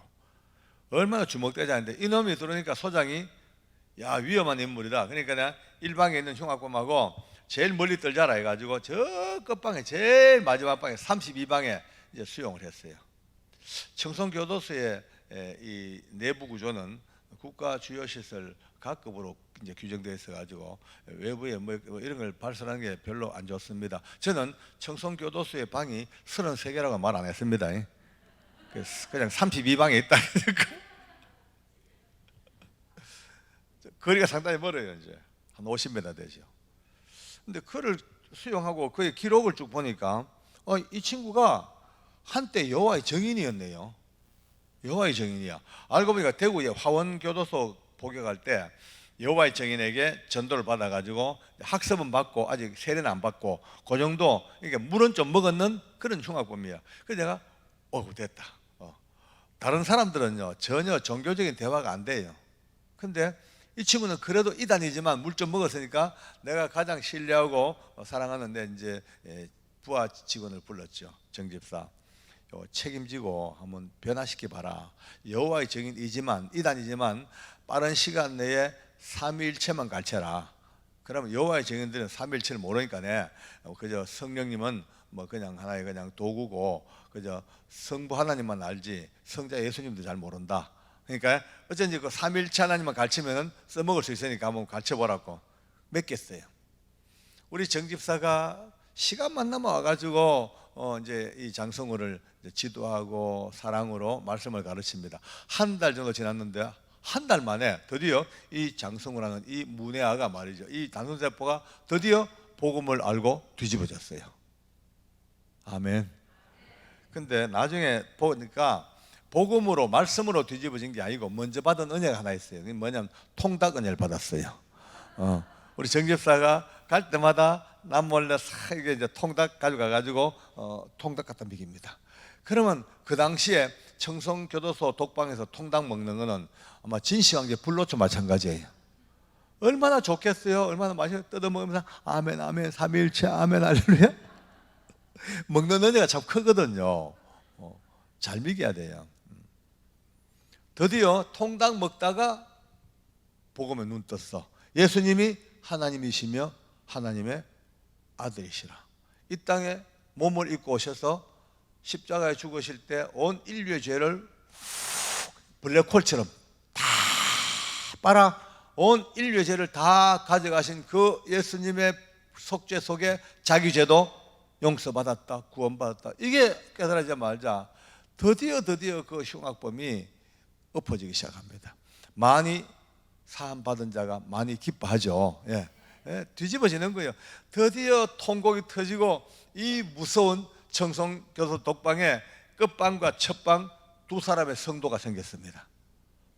얼마나 주목대장인데 이놈이 들어오니까 소장이 야 위험한 인물이다. 그러니까 내가 일방에 있는 흉악범하고 제일 멀리 떨자라 해가지고 저 끝방에 제일 마지막 방에 32방에 이제 수용을 했어요. 청송교도소의 이 내부 구조는 국가 주요 시설 각급으로 이제 규정되어 있어 가지고 외부에 뭐 이런 걸 발설하는 게 별로 안 좋습니다. 저는 청송교도소의 방이 33개라고 말 안 했습니다. 그냥 32방에 있다. 거리가 상당히 멀어요. 이제 한 50m 되죠. 근데 그를 수용하고 그의 기록을 쭉 보니까 이 친구가 한때 여호와의 증인이었네요. 여호와의 증인이야. 알고 보니까 대구의 화원교도소 복역할 때 여호와의 증인에게 전도를 받아가지고 학습은 받고 아직 세례는 안 받고 그 정도 그러니까 물은 좀 먹었는 그런 흉악범이야. 그래서 내가 됐다. 다른 사람들은요 전혀 종교적인 대화가 안 돼요. 근데 이 친구는 그래도 이단이지만 물 좀 먹었으니까 내가 가장 신뢰하고 사랑하는데 이제 부하 직원을 불렀죠. 정집사. 책임지고 한번 변화시켜 봐라. 여호와의 증인이지만 이단이지만 빠른 시간 내에 삼위일체만 가르쳐라. 그러면 여호와의 증인들은 삼위일체를 모르니까네. 그저 성령님은 그냥 하나의 그냥 도구고 그저 성부 하나님만 알지 성자 예수님도 잘 모른다. 그러니까 어쩐지 그 삼위일체 하나님만 가르치면 써먹을 수 있으니까 한번 가르쳐보라고 맡겼어요. 우리 정집사가 시간만 남아 와가지고 이제 이 장성호를 지도하고 사랑으로 말씀을 가르칩니다. 한 달 정도 지났는데 한 달 만에 드디어 이 장성호라는 이 문외아가 말이죠, 이 단손세포가 드디어 복음을 알고 뒤집어졌어요. 아멘. 근데 나중에 보니까 복음으로 말씀으로 뒤집어진 게 아니고 먼저 받은 은혜가 하나 있어요. 그게 뭐냐면 통닭 은혜를 받았어요. 우리 정집사가 갈 때마다 남 몰래 싹 이제 통닭 가져가가지고 통닭 갖다 먹입니다. 그러면 그 당시에 청송교도소 독방에서 통닭 먹는 거는 아마 진시황제 불로초 마찬가지예요. 얼마나 좋겠어요. 얼마나 맛있게 뜯어 먹으면서 아멘 아멘 삼위일체 아멘 할렐루야 먹는 은혜가 참 크거든요. 잘 먹여야 돼요. 드디어 통닭 먹다가 복음에 눈 떴어. 예수님이 하나님이시며 하나님의 아들이시라. 이 땅에 몸을 입고 오셔서 십자가에 죽으실 때 온 인류의 죄를 블랙홀처럼 다 빨아 온 인류의 죄를 다 가져가신 그 예수님의 속죄 속에 자기 죄도 용서받았다, 구원받았다. 이게 깨달아지자마자 드디어 그 흉악범이 엎어지기 시작합니다. 많이 사함 받은 자가 많이 기뻐하죠. 뒤집어지는 거예요. 드디어 통곡이 터지고 이 무서운 청송교도 독방에 끝방과 첫방 두 사람의 성도가 생겼습니다.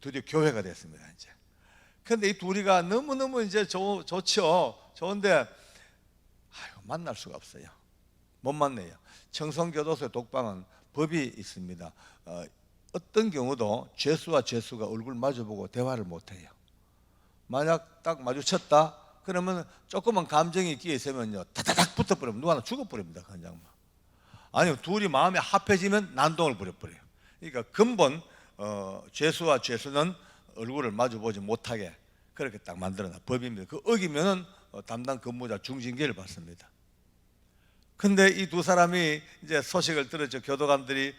드디어 교회가 됐습니다. 이제. 그런데 이 둘이가 너무너무 이제 좋죠. 좋은데 만날 수가 없어요. 못 만나요. 청송교도소의 독방은 법이 있습니다. 어떤 경우도 죄수와 죄수가 얼굴 마주보고 대화를 못해요. 만약 딱 마주쳤다 그러면 조그만 감정이 끼어 있으면요 다다닥 붙어버리면 누가 하나 죽어버립니다. 그냥 아니면 둘이 마음이 합해지면 난동을 부려버려요. 그러니까 근본 죄수와 죄수는 얼굴을 마주보지 못하게 그렇게 딱 만들어놔 법입니다. 그 어기면은 담당 근무자 중징계를 받습니다. 근데 이 두 사람이 이제 소식을 들었죠. 교도관들이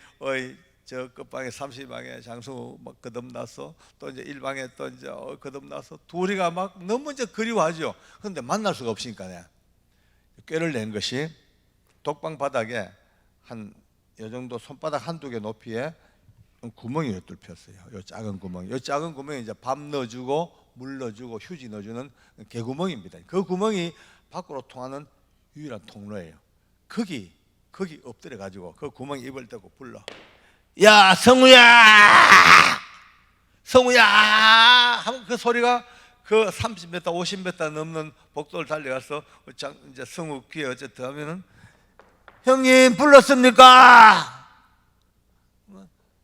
저 끝방에 30방에 장수 막 거듭나서 또 이제 1방에 또 이제 거듭나서 둘이가 막 너무 이제 그리워하죠. 그런데 만날 수가 없으니까 꾀를 낸 것이 독방 바닥에 한 이 정도 손바닥 한두 개 높이에 구멍이 뚫혔어요. 요 작은 구멍. 요 작은 구멍에 이제 밥 넣어주고 물 넣어주고 휴지 넣어주는 개구멍입니다. 그 구멍이 밖으로 통하는 유일한 통로예요. 거기 엎드려 가지고 그 구멍에 입을 대고 불러. 야 성우야 하면 그 소리가 그 30m 50m 넘는 복도를 달려가서 이제 성우 귀에 어쨌든 하면은 형님 불렀습니까?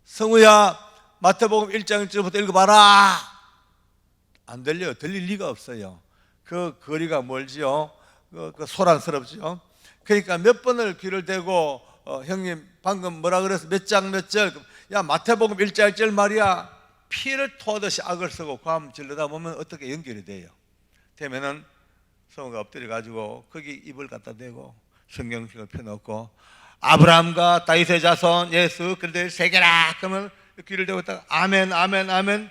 성우야 마태복음 1장 1절부터 읽어봐라. 안 들려요. 들릴 리가 없어요. 그 거리가 멀지요. 그 소란스럽지요. 그러니까 몇 번을 귀를 대고 형님 방금 뭐라 그랬어? 몇 장 몇 절? 야 마태복음 1장 1절 말이야. 피를 토하듯이 악을 쓰고 ความ질러다 보면 어떻게 연결이 돼요? 되면은 성우가 엎드려 가지고 거기 입을 갖다 대고 성경책을 펴놓고 아브라함과 다윗의 자손 예수 그리스도의 세계라 그러면 귀를 대고 있다가 아멘 아멘 아멘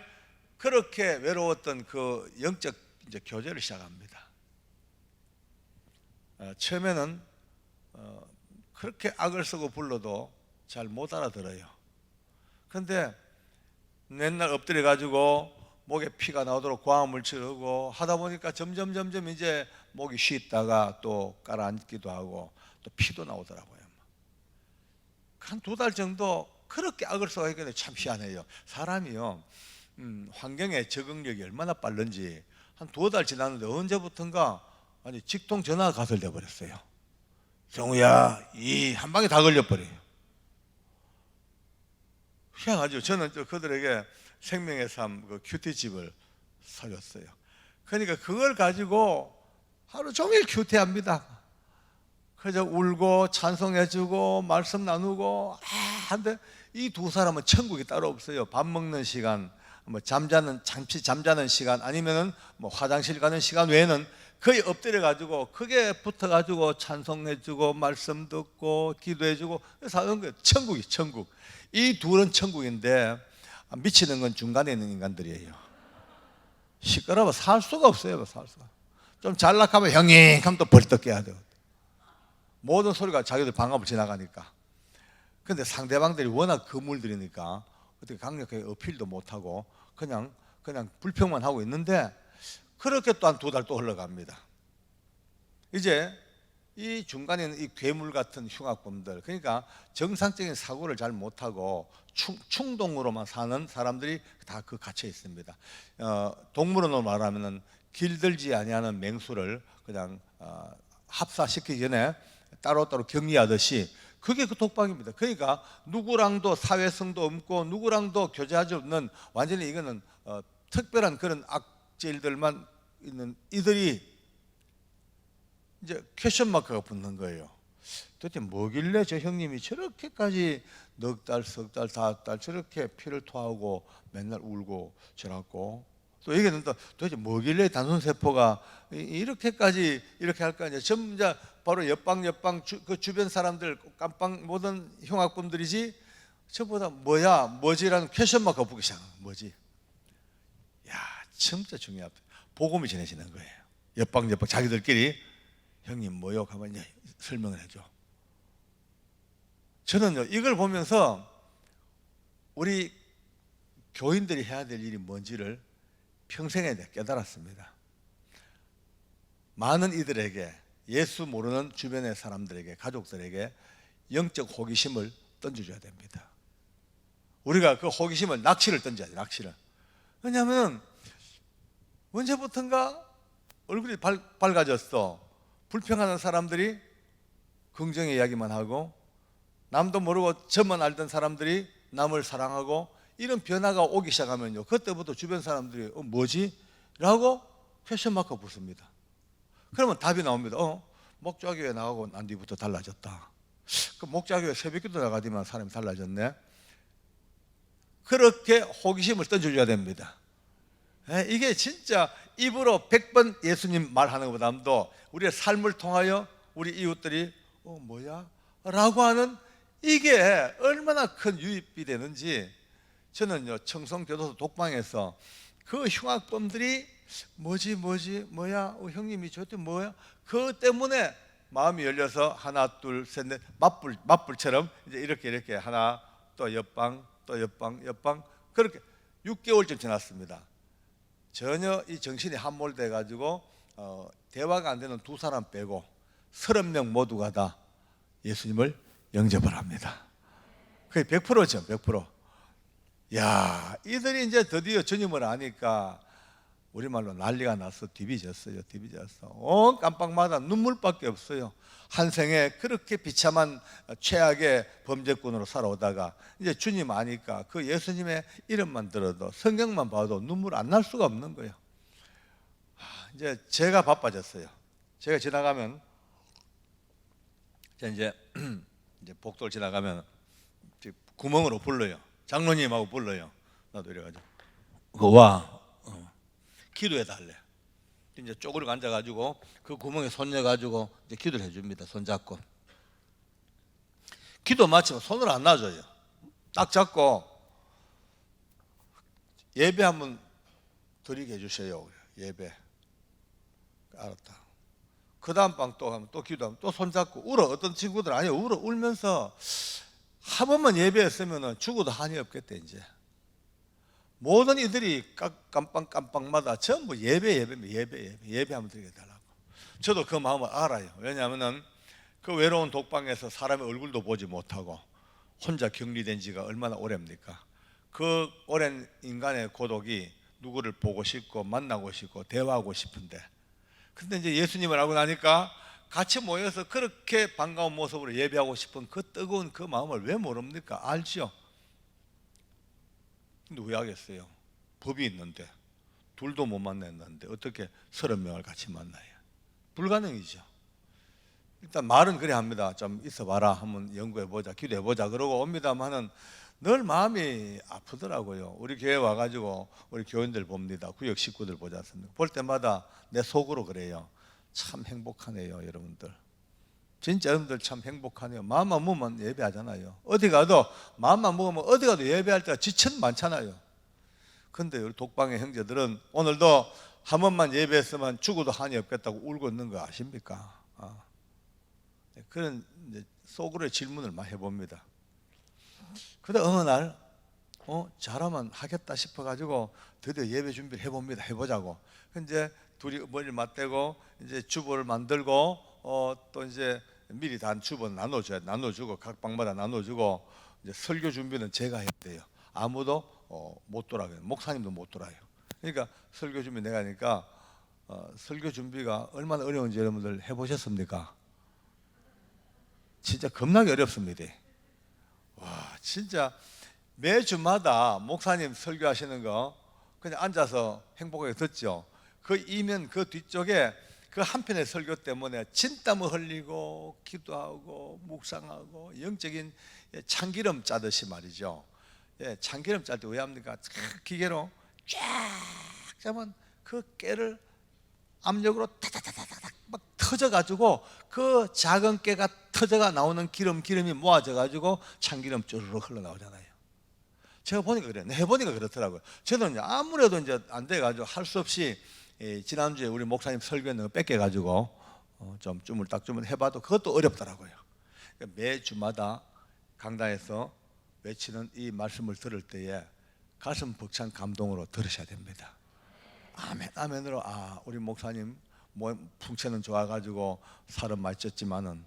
그렇게 외로웠던 그 영적 이제 교제를 시작합니다. 처음에는 그렇게 악을 쓰고 불러도 잘 못 알아들어요. 그런데 맨날 엎드려 가지고 목에 피가 나오도록 과음을 치르고 하다 보니까 점점 이제 목이 쉬다가 또 깔아앉기도 하고 또 피도 나오더라고요. 한 2달 정도 그렇게 악을 써가 있는데 참 희한해요. 사람이요 환경에 적응력이 얼마나 빠른지 한 2달 지났는데 언제부턴가 아니 직통 전화가 가설돼 버렸어요. 정우야 이 한 방에 다 걸려버려요. 희한하죠. 저는 그들에게 생명의 삶 그 큐티집을 사줬어요. 그러니까 그걸 가지고 하루 종일 큐티합니다. 그래서 울고 찬송해주고 말씀 나누고 한데 이 두 사람은 천국이 따로 없어요. 밥 먹는 시간, 뭐 잠시 잠자는 시간 아니면은 뭐 화장실 가는 시간 외에는 거의 엎드려 가지고 크게 붙어 가지고 찬송해주고 말씀 듣고 기도해주고 사는 거예요. 천국이 천국. 이 둘은 천국인데 미치는 건 중간에 있는 인간들이에요. 시끄러워 살 수가 없어요. 살 수가. 좀 잘락하면 형님 하면 또 벌떡 깨야 돼요. 모든 소리가 자기들 방 앞을 지나가니까. 근데 상대방들이 워낙 거물들이니까 어떻게 강력하게 어필도 못하고 그냥 불평만 하고 있는데, 그렇게 또 한 2달 또 흘러갑니다. 이제 이 중간에 있는 이 괴물 같은 흉악범들, 그러니까 정상적인 사고를 잘 못하고 충동으로만 사는 사람들이 다 그 갇혀 있습니다. 동물원으로 말하면 길들지 아니하는 맹수를 그냥 합사시키기 전에 따로따로 격리하듯이 그게 그 독방입니다. 그러니까 누구랑도 사회성도 없고 누구랑도 교제하지 없는, 완전히 이거는 특별한 그런 악질들만 있는 이들이 이제 퀘션 마크가 붙는 거예요. 도대체 뭐길래 저 형님이 저렇게까지 넉 달, 석 달, 5달 저렇게 피를 토하고 맨날 울고 저라고, 또 얘기는 또 도대체 뭐길래 단순세포가 이렇게까지 이렇게 할까. 이제 전부 다 바로 옆방 그 주변 사람들, 깜빵 모든 흉악범들이지, 저보다 뭐지라는 퀘션 마크가 붙기 시작한 거예요. 뭐지? 야, 진짜 중요하다. 복음이 전해지는 거예요. 옆방 자기들끼리 형님 뭐요? 가만히 설명을 해줘. 저는요, 이걸 보면서 우리 교인들이 해야 될 일이 뭔지를 평생에 깨달았습니다. 많은 이들에게, 예수 모르는 주변의 사람들에게, 가족들에게 영적 호기심을 던져줘야 됩니다. 우리가 그 호기심을, 낚시를 던져야 돼요. 낚시를. 왜냐하면 언제부턴가 얼굴이 밝아졌어. 불평하는 사람들이 긍정의 이야기만 하고, 남도 모르고 저만 알던 사람들이 남을 사랑하고, 이런 변화가 오기 시작하면요, 그때부터 주변 사람들이 뭐지? 라고 퀘션 마크 붙습니다. 그러면 답이 나옵니다. 목자교회 나가고 난 뒤부터 달라졌다. 그 목자교회 새벽기도 나가더만 사람이 달라졌네. 그렇게 호기심을 던져줘야 됩니다. 이게 진짜 입으로 100번 예수님 말하는 것보다도 우리의 삶을 통하여 우리 이웃들이 뭐야? 라고 하는, 이게 얼마나 큰 유입이 되는지. 저는요, 청송교도소 독방에서 그 흉악범들이 뭐야? 형님이 저때 뭐야? 그것 때문에 마음이 열려서 하나, 둘, 셋, 넷, 맞불처럼 이제 이렇게 하나, 또 옆방, 그렇게 6개월쯤 지났습니다. 전혀 이 정신이 함몰돼 가지고 대화가 안 되는 2사람 빼고 30명 모두가 다 예수님을 영접을 합니다. 거의 100%죠, 100%. 야, 이들이 이제 드디어 주님을 아니까 우리말로 난리가 나서 뒤비졌어요. 온 깜빵마다 눈물밖에 없어요. 한 생에 그렇게 비참한 최악의 범죄꾼으로 살아오다가 이제 주님 아니까 그 예수님의 이름만 들어도, 성경만 봐도 눈물 안 날 수가 없는 거예요. 이제 제가 바빠졌어요. 제가 지나가면, 이제 복도를 지나가면 구멍으로 불러요. 장로님하고 불러요. 나도 이래가지고 와, 기도해달래. 이제 쪼그리고 앉아가지고 그 구멍에 손 넣어가지고 이제 기도를 해줍니다. 손 잡고. 기도 마치면 손을 안 놔줘요. 딱 잡고 예배 한번 드리게 해주세요. 예배. 알았다. 그 다음 방 또 하면 또 기도하면 또 손 잡고 울어. 어떤 친구들 아니요, 울면서 한 번만 예배했으면 죽어도 한이 없겠대. 이제 모든 이들이 깜빵마다 전부 예배 한번 드리게 달라고. 저도 그 마음을 알아요. 왜냐하면 그 외로운 독방에서 사람의 얼굴도 보지 못하고 혼자 격리된 지가 얼마나 오래입니까? 그 오랜 인간의 고독이 누구를 보고 싶고 만나고 싶고 대화하고 싶은데, 근데 이제 예수님을 알고 나니까 같이 모여서 그렇게 반가운 모습으로 예배하고 싶은 그 뜨거운 그 마음을 왜 모릅니까? 알죠? 근데 왜 하겠어요? 법이 있는데, 둘도 못 만났는데 어떻게 30명을 같이 만나요? 불가능이죠. 일단 말은 그래 합니다. 좀 있어봐라, 한번 연구해보자, 기도해보자 그러고 옵니다만은 늘 마음이 아프더라고요. 우리 교회 와가지고 우리 교인들 봅니다. 구역 식구들 보지 않습니까? 볼 때마다 내 속으로 그래요. 참 행복하네요, 여러분들. 진짜 여러분들 참 행복하네요. 마음만 먹으면 예배하잖아요. 어디 가도 마음만 먹으면 어디 가도 예배할 때가 지천 많잖아요. 근데 우리 독방의 형제들은 오늘도 한 번만 예배했으면 죽어도 한이 없겠다고 울고 있는 거 아십니까? 그런 이제 속으로의 질문을 많이 해봅니다. 그러다 어느 날 잘하면 하겠다 싶어가지고 드디어 예배 준비를 해봅니다. 해보자고. 이제 둘이 머리를 맞대고 이제 주보를 만들고 또 이제 미리 다 주보 나눠주고 각 방마다 나눠주고 이제 설교 준비는 제가 해야 돼요. 아무도 못 돌아가요. 목사님도 못 돌아요. 그러니까 설교 준비 내가 하니까 설교 준비가 얼마나 어려운지 여러분들 해보셨습니까? 진짜 겁나게 어렵습니다. 와, 진짜 매주마다 목사님 설교하시는 거 그냥 앉아서 행복하게 듣죠. 그 이면 그 뒤쪽에 그 한편의 설교 때문에 진땀을 흘리고 기도하고 묵상하고 영적인 참기름 짜듯이 말이죠. 참기름 짤 때 왜 합니까? 기계로 쫙 짜면 그 깨를 압력으로 타타타타닥 막 터져가지고 그 작은 깨가 터져가 나오는 기름이 모아져가지고 참기름 쭈르륵 흘러나오잖아요. 제가 보니까 그래요. 해보니까 그렇더라고요. 저는 아무래도 이제 안 돼가지고 할 수 없이 지난주에 우리 목사님 설교했는 거 뺏겨가지고 좀 주물딱주물 해봐도 그것도 어렵더라고요. 그러니까 매주마다 강단에서 외치는 이 말씀을 들을 때에 가슴 벅찬 감동으로 들으셔야 됩니다. 아멘, 아멘으로 우리 목사님 풍채는 좋아가지고 살은 많이 쪘지만은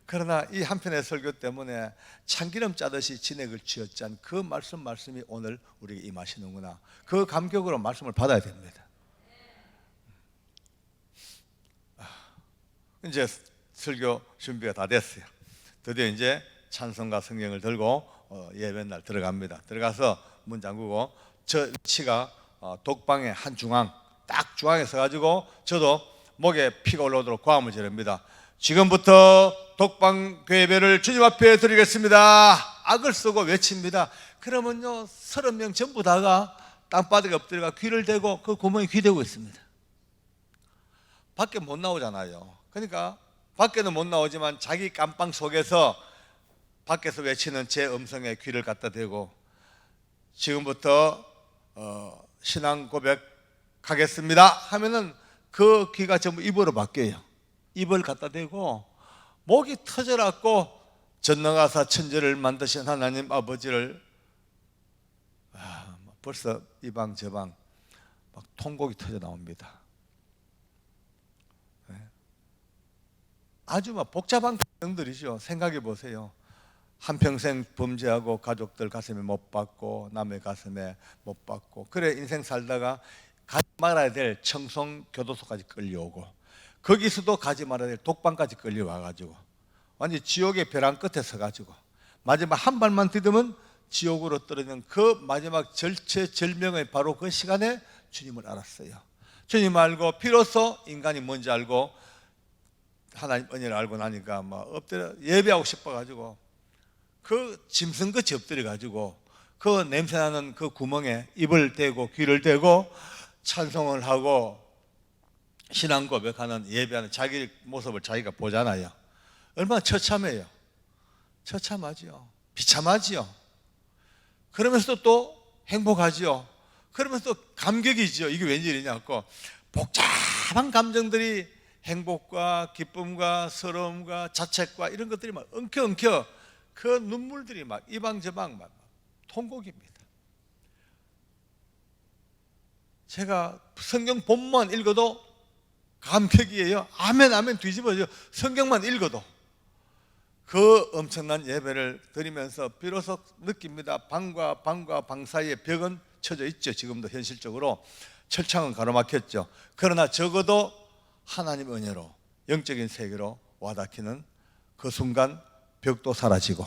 그러나 이 한편의 설교 때문에 참기름 짜듯이 진액을 쥐어짠 그 말씀이 오늘 우리에게 임하시는구나. 그 감격으로 말씀을 받아야 됩니다. 이제 설교 준비가 다 됐어요. 드디어 이제 찬송가 성경을 들고 예배날 들어갑니다. 들어가서 문 잠그고 저 위치가 독방의 한 중앙, 딱 중앙에 서가지고 저도 목에 피가 올라오도록 고함을 지릅니다. 지금부터 독방 예배를 주님 앞에 드리겠습니다. 악을 쓰고 외칩니다. 그러면요 30명 전부 다가 땅바닥에 엎드려가 귀를 대고 그 구멍에 귀 대고 있습니다. 밖에 못 나오잖아요. 그러니까 밖에는 못 나오지만 자기 깜빵 속에서 밖에서 외치는 제 음성에 귀를 갖다 대고 지금부터 신앙 고백하겠습니다 하면은 그 귀가 전부 입으로 바뀌어요. 입을 갖다 대고 목이 터져갖고 전능하사 천지를 만드신 하나님 아버지를 벌써 이방 저방 막 통곡이 터져 나옵니다. 아주 막 복잡한 감정들이죠. 생각해 보세요. 한평생 범죄하고 가족들 가슴에 못 박고 남의 가슴에 못 박고 그래 인생 살다가 가지 말아야 될 청송교도소까지 끌려오고 거기서도 가지 말아야 될 독방까지 끌려와가지고 완전히 지옥의 벼랑 끝에 서가지고 마지막 한 발만 디디면 지옥으로 떨어지는 그 마지막 절체절명의 바로 그 시간에 주님을 알았어요. 주님 알고 비로소 인간이 뭔지 알고 하나님 은혜를 알고 나니까 막 엎드려 예배하고 싶어가지고 그 짐승같이 엎드려가지고 그 냄새나는 그 구멍에 입을 대고 귀를 대고 찬송을 하고 신앙 고백하는 예배하는 자기 모습을 자기가 보잖아요. 얼마나 처참해요. 처참하지요. 비참하지요. 그러면서도 또 행복하지요. 그러면서 또 감격이지요. 이게 웬일이냐고 복잡한 감정들이 행복과 기쁨과 서러움과 자책과 이런 것들이 막 엉켜엉켜 그 눈물들이 막 이방저방 막 통곡입니다. 제가 성경 본만 읽어도 감격이에요. 아멘 아멘 뒤집어져. 성경만 읽어도 그 엄청난 예배를 드리면서 비로소 느낍니다. 방과 방 사이에 벽은 쳐져 있죠. 지금도 현실적으로 철창은 가로막혔죠. 그러나 적어도 하나님의 은혜로 영적인 세계로 와닿히는 그 순간 벽도 사라지고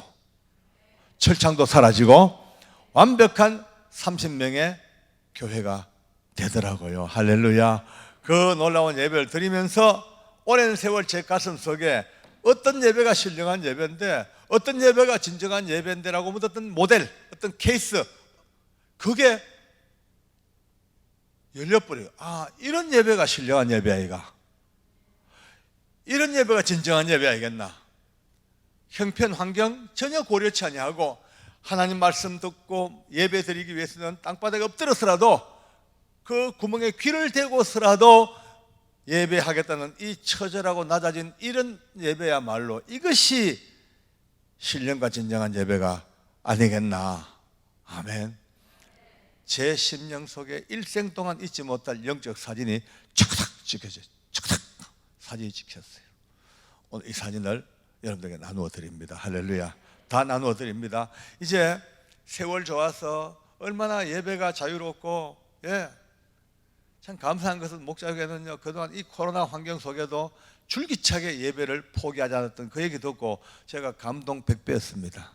철창도 사라지고 완벽한 30명의 교회가 되더라고요. 할렐루야. 그 놀라운 예배를 드리면서 오랜 세월 제 가슴 속에 어떤 예배가 신령한 예배인데 어떤 예배가 진정한 예배인데라고 묻었던 모델, 어떤 케이스 그게 열려버려요. 이런 예배가 신령한 예배 아이가, 이런 예배가 진정한 예배 아니겠나. 형편 환경 전혀 고려치 아니하고 하나님 말씀 듣고 예배 드리기 위해서는 땅바닥에 엎드려서라도 그 구멍에 귀를 대고서라도 예배하겠다는 이 처절하고 낮아진 이런 예배야말로 이것이 신령과 진정한 예배가 아니겠나. 아멘. 제 심령 속에 일생 동안 잊지 못할 영적 사진이 촥촥 찍혀져요. 촥촥 사진이 찍혔어요. 오늘 이 사진을 여러분들에게 나누어 드립니다. 할렐루야. 다 나누어 드립니다. 이제 세월 좋아서 얼마나 예배가 자유롭고, 참 감사한 것은 목자교회는요, 그동안 이 코로나 환경 속에도 줄기차게 예배를 포기하지 않았던 그 얘기 듣고 제가 감동 100배였습니다.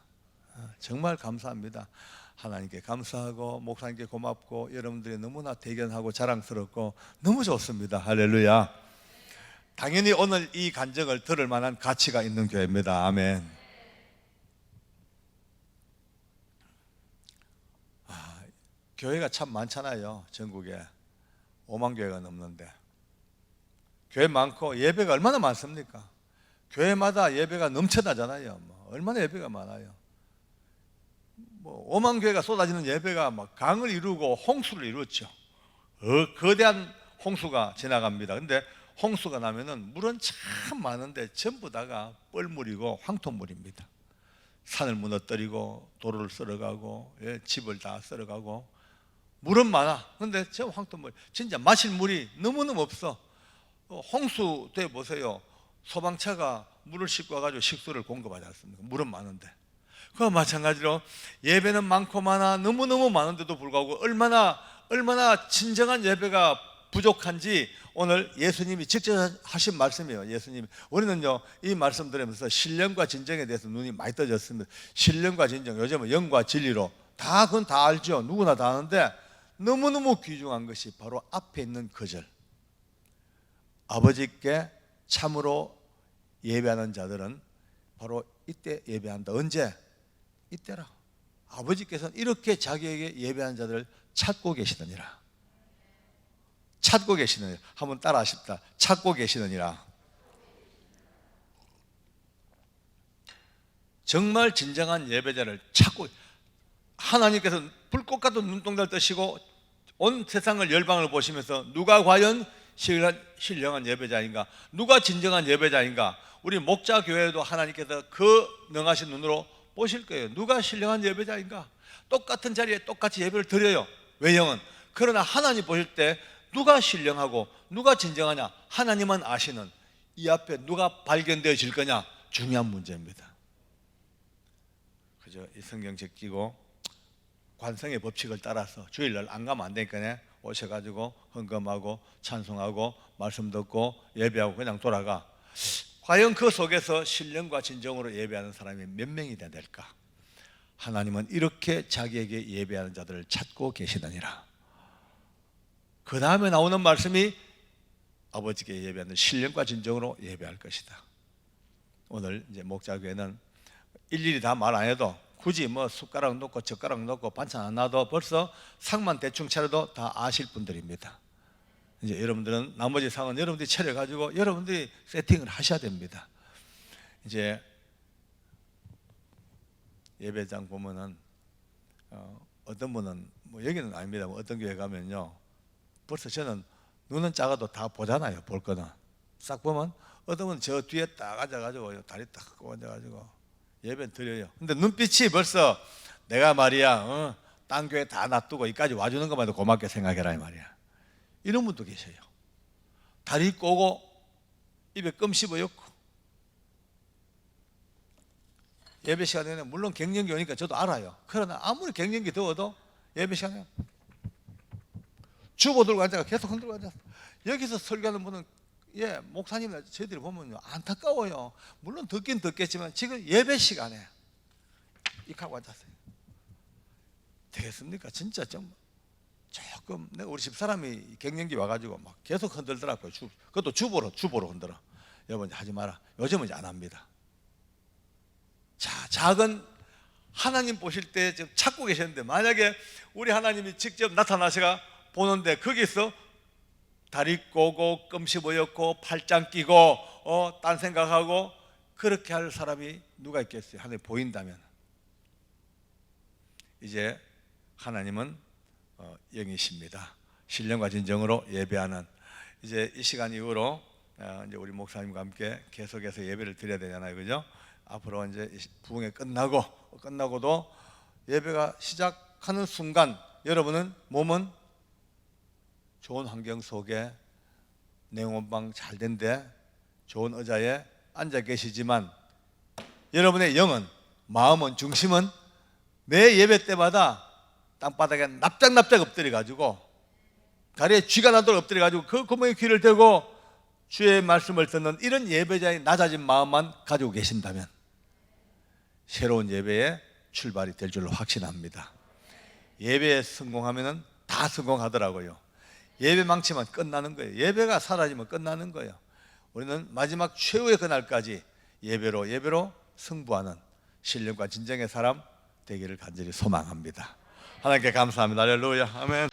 정말 감사합니다. 하나님께 감사하고 목사님께 고맙고 여러분들이 너무나 대견하고 자랑스럽고 너무 좋습니다. 할렐루야. 당연히 오늘 이 간증을 들을 만한 가치가 있는 교회입니다. 아멘. 교회가 참 많잖아요. 전국에 5만 교회가 넘는데 교회 많고 예배가 얼마나 많습니까? 교회마다 예배가 넘쳐나잖아요. 얼마나 예배가 많아요. 5만 교회가 쏟아지는 예배가 막 강을 이루고 홍수를 이루었죠. 거대한 홍수가 지나갑니다. 근데 홍수가 나면은 물은 참 많은데 전부 다가 뻘물이고 황토물입니다. 산을 무너뜨리고 도로를 썰어가고, 집을 다 썰어가고, 물은 많아. 근데 저 황토물, 진짜 마실 물이 너무너무 없어. 홍수 때 보세요. 소방차가 물을 싣고 와가지고 식수를 공급하지 않습니까? 물은 많은데. 그와 마찬가지로 예배는 많고 많아 너무너무 많은데도 불구하고 얼마나 진정한 예배가 부족한지 오늘 예수님이 직접 하신 말씀이에요. 예수님이. 우리는요, 이 말씀 들으면서 신령과 진정에 대해서 눈이 많이 떠졌습니다. 신령과 진정, 요즘은 영과 진리로 그건 다 알죠. 누구나 다 아는데 너무너무 귀중한 것이 바로 앞에 있는 거절. 아버지께 참으로 예배하는 자들은 바로 이때 예배한다. 언제? 이때라. 아버지께서는 이렇게 자기에게 예배하는 자들을 찾고 계시느니라. 찾고 계시느니라. 한번 따라 하십시다. 찾고 계시느니라. 정말 진정한 예배자를 찾고, 하나님께서 불꽃 같은 눈동자를 뜨시고 온 세상을 열방을 보시면서 누가 과연 신령한 예배자인가, 누가 진정한 예배자인가. 우리 목자교회도 하나님께서 그 능하신 눈으로 보실 거예요. 누가 신령한 예배자인가. 똑같은 자리에 똑같이 예배를 드려요. 외형은. 그러나 하나님 보실 때 누가 신령하고 누가 진정하냐, 하나님은 아시는, 이 앞에 누가 발견되어질 거냐, 중요한 문제입니다. 그죠? 이 성경 제끼고 관성의 법칙을 따라서 주일날 안 가면 안 되니까 오셔가지고 헌금하고 찬송하고 말씀 듣고 예배하고 그냥 돌아가. 과연 그 속에서 신령과 진정으로 예배하는 사람이 몇 명이 될까? 하나님은 이렇게 자기에게 예배하는 자들을 찾고 계시느니라. 그 다음에 나오는 말씀이 아버지께 예배하는 신령과 진정으로 예배할 것이다. 오늘 이제 목자교회는 일일이 다 말 안 해도 굳이 숟가락 놓고 젓가락 놓고 반찬 안 놔도 벌써 상만 대충 차려도 다 아실 분들입니다. 이제 여러분들은 나머지 상은 여러분들이 차려가지고 여러분들이 세팅을 하셔야 됩니다. 이제 예배장 보면은 어떤 분은 여기는 아닙니다. 어떤 교회 가면요, 벌써 저는 눈은 작아도 다 보잖아요. 볼 거는 싹 보면 어떤 분은 저 뒤에 딱 앉아가지고 다리 딱 꺾고 앉아가지고 예배 드려요. 근데 눈빛이 벌써 내가 말이야 딴 교회 다 놔두고 여기까지 와주는 것만 해도 고맙게 생각해라 이 말이야. 이런 분도 계셔요. 다리 꼬고 입에 껌 씹어였고, 예배 시간에는 물론 갱년기 오니까 저도 알아요. 그러나 아무리 갱년기 더워도 예배 시간에 주보 들고 앉아가 계속 흔들고 앉았어. 여기서 설교하는 분은 목사님이나 저희들이 보면요 안타까워요. 물론 듣긴 듣겠지만 지금 예배 시간에 이렇게 하고 앉았어요. 되겠습니까? 진짜 좀 조금, 우리 집사람이 갱년기 와가지고 막 계속 흔들더라고요. 그것도 주보로 흔들어. 여러분 하지 마라. 요즘은 이제 안 합니다. 자, 작은 하나님 보실 때 지금 찾고 계셨는데, 만약에 우리 하나님이 직접 나타나셔가 보는데 거기서 다리 꼬고 껌 씹어였고 팔짱 끼고 딴 생각하고 그렇게 할 사람이 누가 있겠어요? 하나님 보인다면. 이제 하나님은 영이십니다. 신령과 진정으로 예배하는 이제 이 시간 이후로 이제 우리 목사님과 함께 계속해서 예배를 드려야 되잖아요, 그죠? 앞으로 이제 부흥회 끝나고도 예배가 시작하는 순간 여러분은 몸은 좋은 환경 속에 냉온방 잘 된데 좋은 의자에 앉아 계시지만 여러분의 영은, 마음은, 중심은 매 예배 때마다 땅바닥에 납작납작 엎드려 가지고 다리에 쥐가 나도록 엎드려 가지고 그 구멍에 귀를 대고 주의 말씀을 듣는 이런 예배자의 낮아진 마음만 가지고 계신다면 새로운 예배의 출발이 될 줄로 확신합니다. 예배에 성공하면은 다 성공하더라고요. 예배 망치면 끝나는 거예요. 예배가 사라지면 끝나는 거예요. 우리는 마지막 최후의 그날까지 예배로 승부하는 신령과 진정의 사람 되기를 간절히 소망합니다. 하나님께 감사합니다. 할렐루야. 아멘.